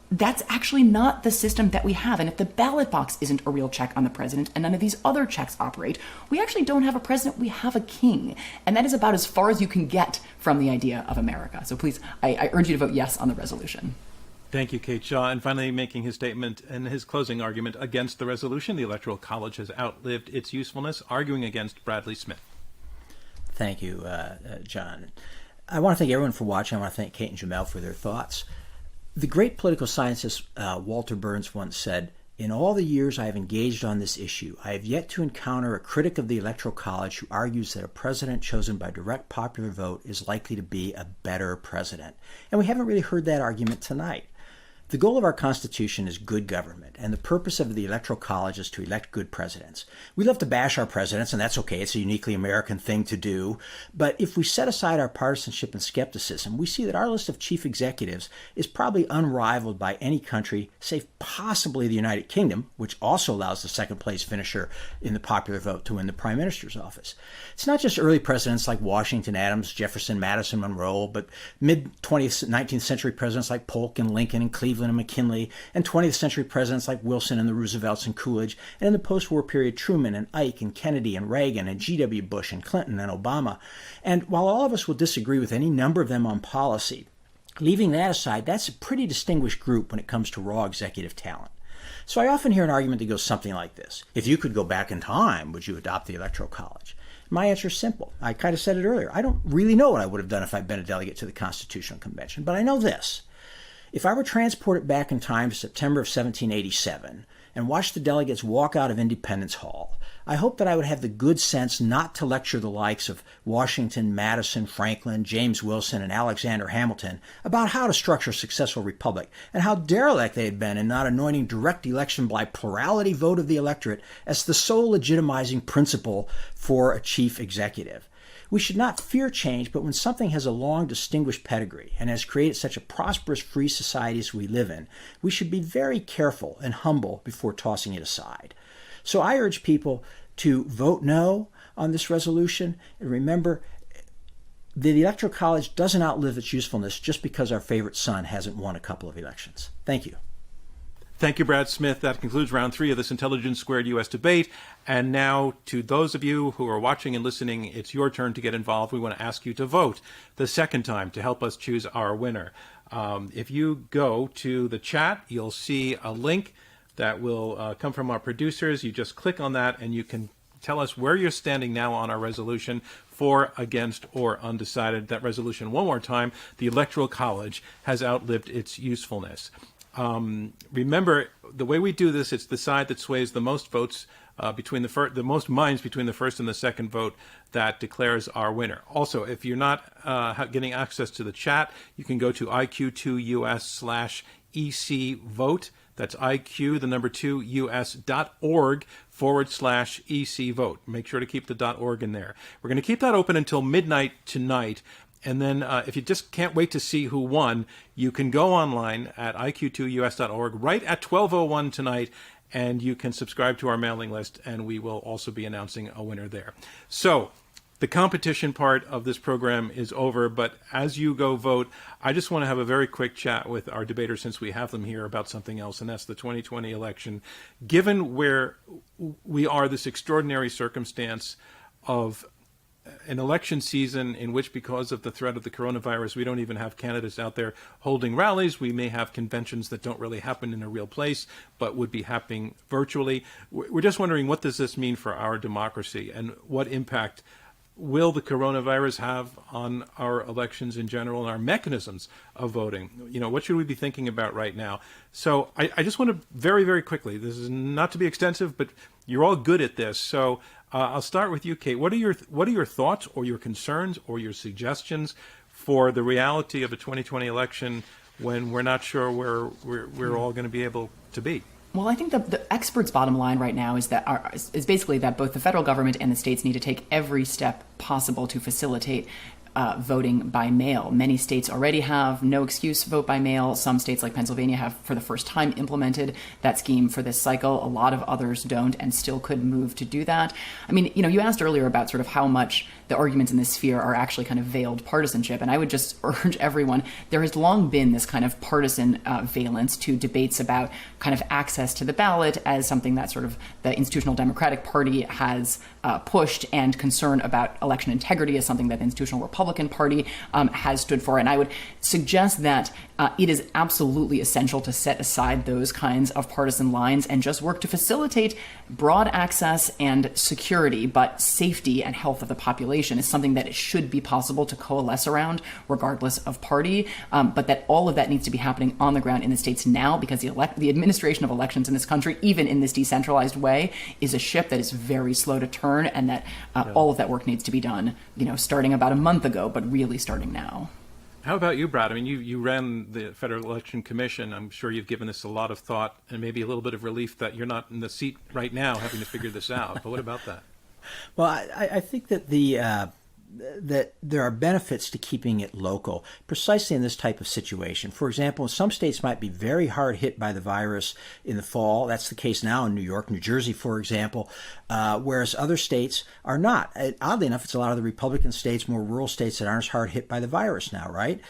that's actually not the system that we have. And if the ballot box isn't a real check on the president and none of these other checks operate, we actually don't have a president, we have a king. And that is about as far as you can get from the idea of America. So please, I urge you to vote yes on the resolution. Thank you, Kate Shaw. And finally, making his statement and his closing argument against the resolution, the Electoral College has outlived its usefulness, arguing against Bradley Smith. Thank you, John. I want to thank everyone for watching. I want to thank Kate and Jamelle for their thoughts. The great political scientist Walter Burns once said, "In all the years I have engaged on this issue, I have yet to encounter a critic of the Electoral College who argues that a president chosen by direct popular vote is likely to be a better president." And we haven't really heard that argument tonight. The goal of our Constitution is good government, and the purpose of the Electoral College is to elect good presidents. We love to bash our presidents, and that's okay. It's a uniquely American thing to do. But if we set aside our partisanship and skepticism, we see that our list of chief executives is probably unrivaled by any country, save possibly the United Kingdom, which also allows the second-place finisher in the popular vote to win the prime minister's office. It's not just early presidents like Washington, Adams, Jefferson, Madison, Monroe, but mid-20th, 19th century presidents like Polk and Lincoln and Cleveland and McKinley, and 20th century presidents like Wilson and the Roosevelts and Coolidge, and in the post-war period, Truman and Ike and Kennedy and Reagan and G.W. Bush and Clinton and Obama. And while all of us will disagree with any number of them on policy, leaving that aside, that's a pretty distinguished group when it comes to raw executive talent. So I often hear an argument that goes something like this. If you could go back in time, would you adopt the Electoral College? My answer is simple. I kind of said it earlier. I don't really know what I would have done if I'd been a delegate to the Constitutional Convention, but I know this. If I were transported back in time to September of 1787 and watched the delegates walk out of Independence Hall, I hope that I would have the good sense not to lecture the likes of Washington, Madison, Franklin, James Wilson, and Alexander Hamilton about how to structure a successful republic and how derelict they had been in not anointing direct election by plurality vote of the electorate as the sole legitimizing principle for a chief executive. We should not fear change, but when something has a long, distinguished pedigree and has created such a prosperous, free society as we live in, we should be very careful and humble before tossing it aside. So I urge people to vote no on this resolution. And remember, the Electoral College doesn't outlive its usefulness just because our favorite son hasn't won a couple of elections. Thank you. Thank you, Brad Smith. That concludes round 3 of this Intelligence Squared U.S. debate. And now, to those of you who are watching and listening, it's your turn to get involved. We want to ask you to vote the second time to help us choose our winner. If you go to the chat, you'll see a link that will come from our producers. You just click on that, and you can tell us where you're standing now on our resolution, for, against, or undecided. That resolution, one more time, the Electoral College has outlived its usefulness. Remember, the way we do this, it's the side that sways the most votes between the most minds between the first and the second vote that declares our winner. Also, if you're not getting access to the chat, you can go to iq2us/EC vote. That's IQ, the number 2, us.org/EC vote. Make sure to keep the .org in there. We're going to keep that open until midnight tonight. And then if you just can't wait to see who won, you can go online at iq2us.org right at 12:01 tonight, and you can subscribe to our mailing list, and we will also be announcing a winner there. So the competition part of this program is over, but as you go vote, I just want to have a very quick chat with our debaters, since we have them here, about something else, and that's the 2020 election. Given where we are, this extraordinary circumstance of an election season in which, because of the threat of the coronavirus, we don't even have candidates out there holding rallies. We may have conventions that don't really happen in a real place, but would be happening virtually. We're just wondering, what does this mean for our democracy, and what impact will the coronavirus have on our elections in general and our mechanisms of voting? You know, what should we be thinking about right now? So I just want to very, very quickly, this is not to be extensive, but you're all good at this. So I'll start with you, Kate. What are your thoughts or your concerns or your suggestions for the reality of a 2020 election when we're not sure where we're all going to be able to be? Well, I think the experts' bottom line right now is basically that both the federal government and the states need to take every step possible to facilitate voting by mail. Many states already have no excuse vote by mail. Some states like Pennsylvania have for the first time implemented that scheme for this cycle. A lot of others don't and still could move to do that. I mean, you know, you asked earlier about sort of how much the arguments in this sphere are actually kind of veiled partisanship. And I would just urge everyone, there has long been this kind of partisan valence to debates about kind of access to the ballot as something that sort of the Institutional Democratic Party has pushed, and concern about election integrity as something that the Institutional Republican Party has stood for. And I would suggest that it is absolutely essential to set aside those kinds of partisan lines and just work to facilitate broad access and security, but safety and health of the population is something that it should be possible to coalesce around regardless of party, but that all of that needs to be happening on the ground in the states now, because the administration of elections in this country, even in this decentralized way, is a ship that is very slow to turn, and that all of that work needs to be done, you know, starting about a month ago, but really starting now. How about you, Brad? I mean, you ran the Federal Election Commission. I'm sure you've given this a lot of thought and maybe a little bit of relief that you're not in the seat right now having to figure this out. But what about that? Well, I think that that there are benefits to keeping it local, precisely in this type of situation. For example, some states might be very hard hit by the virus in the fall. That's the case now in New York, New Jersey, for example, whereas other states are not. Oddly enough, it's a lot of the Republican states, more rural states that aren't as hard hit by the virus now, right?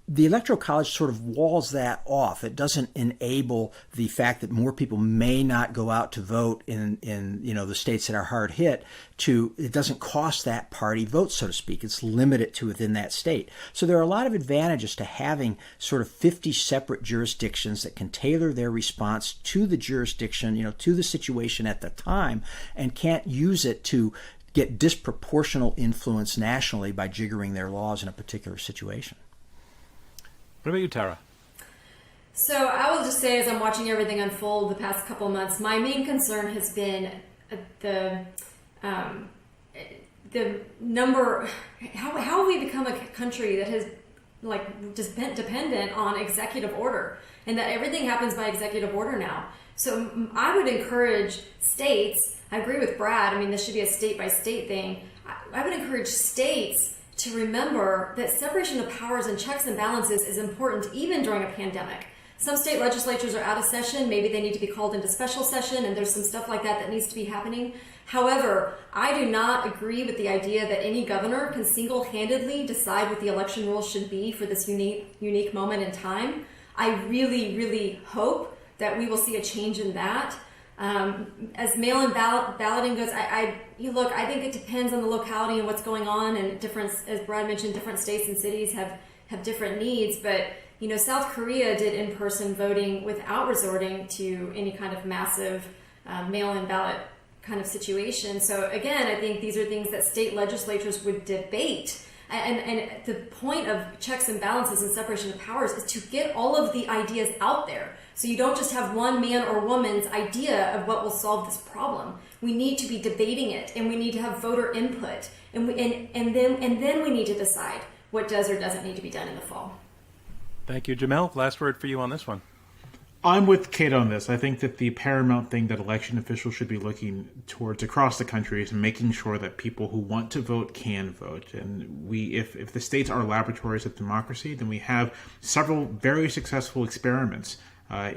The Electoral College sort of walls that off. It doesn't enable the fact that more people may not go out to vote in the states that are hard hit. It doesn't cost that party votes, so to speak. It's limited to within that state. So there are a lot of advantages to having sort of 50 separate jurisdictions that can tailor their response to the jurisdiction, to the situation at the time, and can't use it to get disproportional influence nationally by jiggering their laws in a particular situation. What about you, Tara? So I will just say, as I'm watching everything unfold the past couple of months, my main concern has been the number. How have we become a country that has just been dependent on executive order, and that everything happens by executive order now? So I would encourage states. I agree with Brad. I mean, this should be a state by state thing. I would encourage states to remember that separation of powers and checks and balances is important even during a pandemic. Some state legislatures are out of session. Maybe they need to be called into special session, and there's some stuff like that needs to be happening. However, I do not agree with the idea that any governor can single-handedly decide what the election rules should be for this unique moment in time. I really, really hope that we will see a change in that. As mail-in balloting goes, I think it depends on the locality and what's going on, and as Brad mentioned, different states and cities have different needs. But South Korea did in-person voting without resorting to any kind of massive mail-in ballot kind of situation. So again, I think these are things that state legislatures would debate. And the point of checks and balances and separation of powers is to get all of the ideas out there. So you don't just have one man or woman's idea of what will solve this problem. We need to be debating it, and we need to have voter input, and then we need to decide what does or doesn't need to be done in the fall. Thank you, Jamelle. Last word for you on this one. I'm with Kate on this. I think that the paramount thing that election officials should be looking towards across the country is making sure that people who want to vote can vote. And if the states are laboratories of democracy, then we have several very successful experiments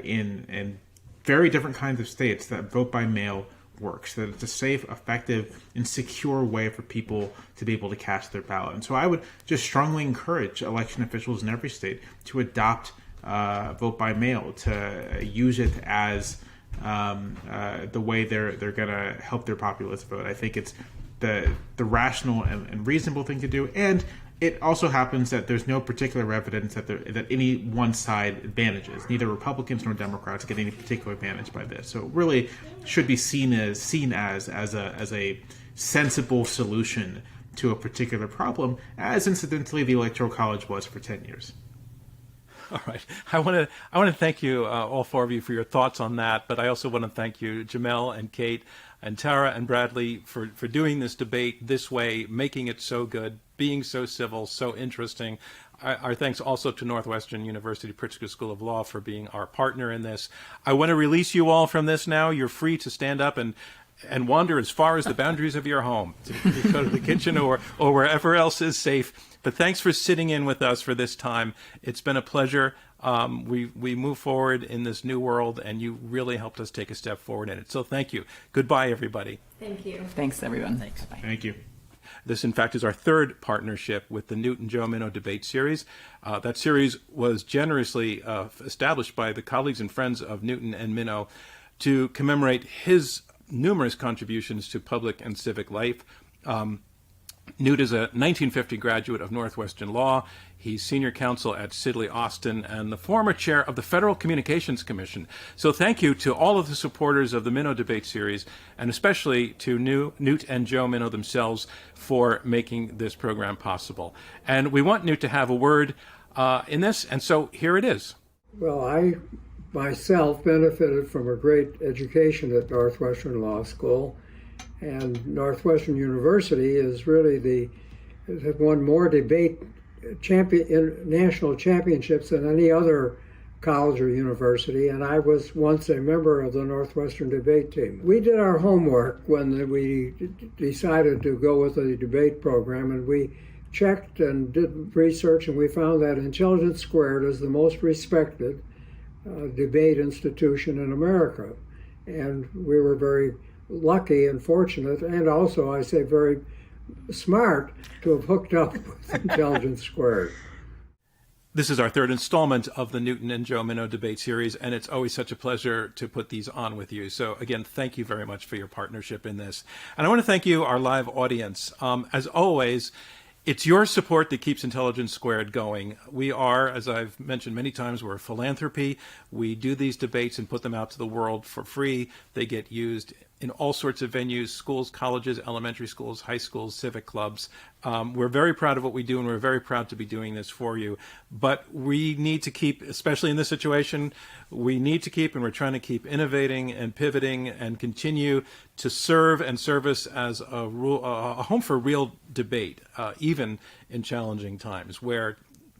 in very different kinds of states that vote by mail works, that it's a safe, effective, and secure way for people to be able to cast their ballot. And so I would just strongly encourage election officials in every state to adopt vote by mail, to use it as the way they're going to help their populace vote. I think it's the rational and reasonable thing to do. And it also happens that there's no particular evidence that any one side advantages. Neither Republicans nor Democrats get any particular advantage by this. So it really should be seen as a sensible solution to a particular problem, as incidentally the Electoral College was for 10 years. All right. I want to thank you, all four of you, for your thoughts on that. But I also want to thank you, Jamelle and Kate and Tara and Bradley, for doing this debate this way, making it so good, being so civil, so interesting. Our thanks also to Northwestern University Pritzker School of Law for being our partner in this. I want to release you all from this now. You're free to stand up and wander as far as the boundaries of your home, to go to the kitchen or wherever else is safe. But thanks for sitting in with us for this time. It's been a pleasure. We move forward in this new world, and you really helped us take a step forward in it. So thank you. Goodbye, everybody. Thank you. Thanks, everyone. Thanks. Bye. Thank you. This, in fact, is our third partnership with the Newt and Joe Minow debate series. That series was generously established by the colleagues and friends of Newton and Minow to commemorate his numerous contributions to public and civic life. Newt is a 1950 graduate of Northwestern Law. He's senior counsel at Sidley Austin and the former chair of the Federal Communications Commission. So thank you to all of the supporters of the Minow debate series, and especially to Newt and Joe Minow themselves for making this program possible. And we want Newt to have a word in this, and so here it is. Well, I myself benefited from a great education at Northwestern Law School, and Northwestern University is really has won more debate national championships than any other college or university, and I was once a member of the Northwestern debate team. We did our homework when we decided to go with the debate program, and we checked and did research, and we found that Intelligence Squared is the most respected debate institution in America. And we were very lucky and fortunate, and also, I say, very smart to have hooked up with Intelligence Squared. This is our third installment of the Newton and Joe Minow debate series, and it's always such a pleasure to put these on with you. So again, thank you very much for your partnership in this. And I want to thank you, our live audience. As always, it's your support that keeps Intelligence Squared going. We are, as I've mentioned many times, we're a philanthropy. We do these debates and put them out to the world for free. They get used in all sorts of venues, schools, colleges, elementary schools, high schools, civic clubs. We're very proud of what we do, and we're very proud to be doing this for you. But we need to keep, especially in this situation, we need to keep, and we're trying to keep innovating and pivoting and continue to serve and service as a home for real debate, even in challenging times, where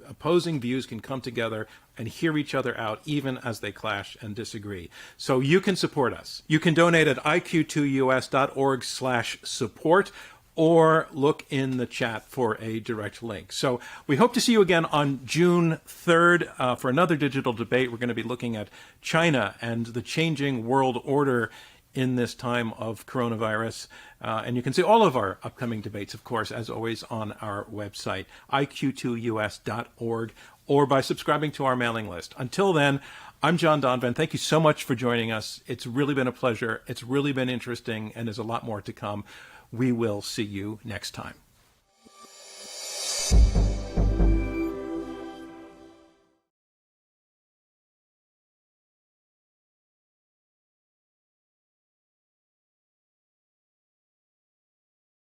opposing views can come together and hear each other out even as they clash and disagree. So you can support us. You can donate at iq2us.org/support or look in the chat for a direct link. So we hope to see you again on June 3rd for another digital debate. We're going to be looking at China and the changing world order in this time of coronavirus. And you can see all of our upcoming debates, of course, as always, on our website, iq2us.org, or by subscribing to our mailing list. Until then, I'm John Donvan. Thank you so much for joining us. It's really been a pleasure. It's really been interesting, and there's a lot more to come. We will see you next time.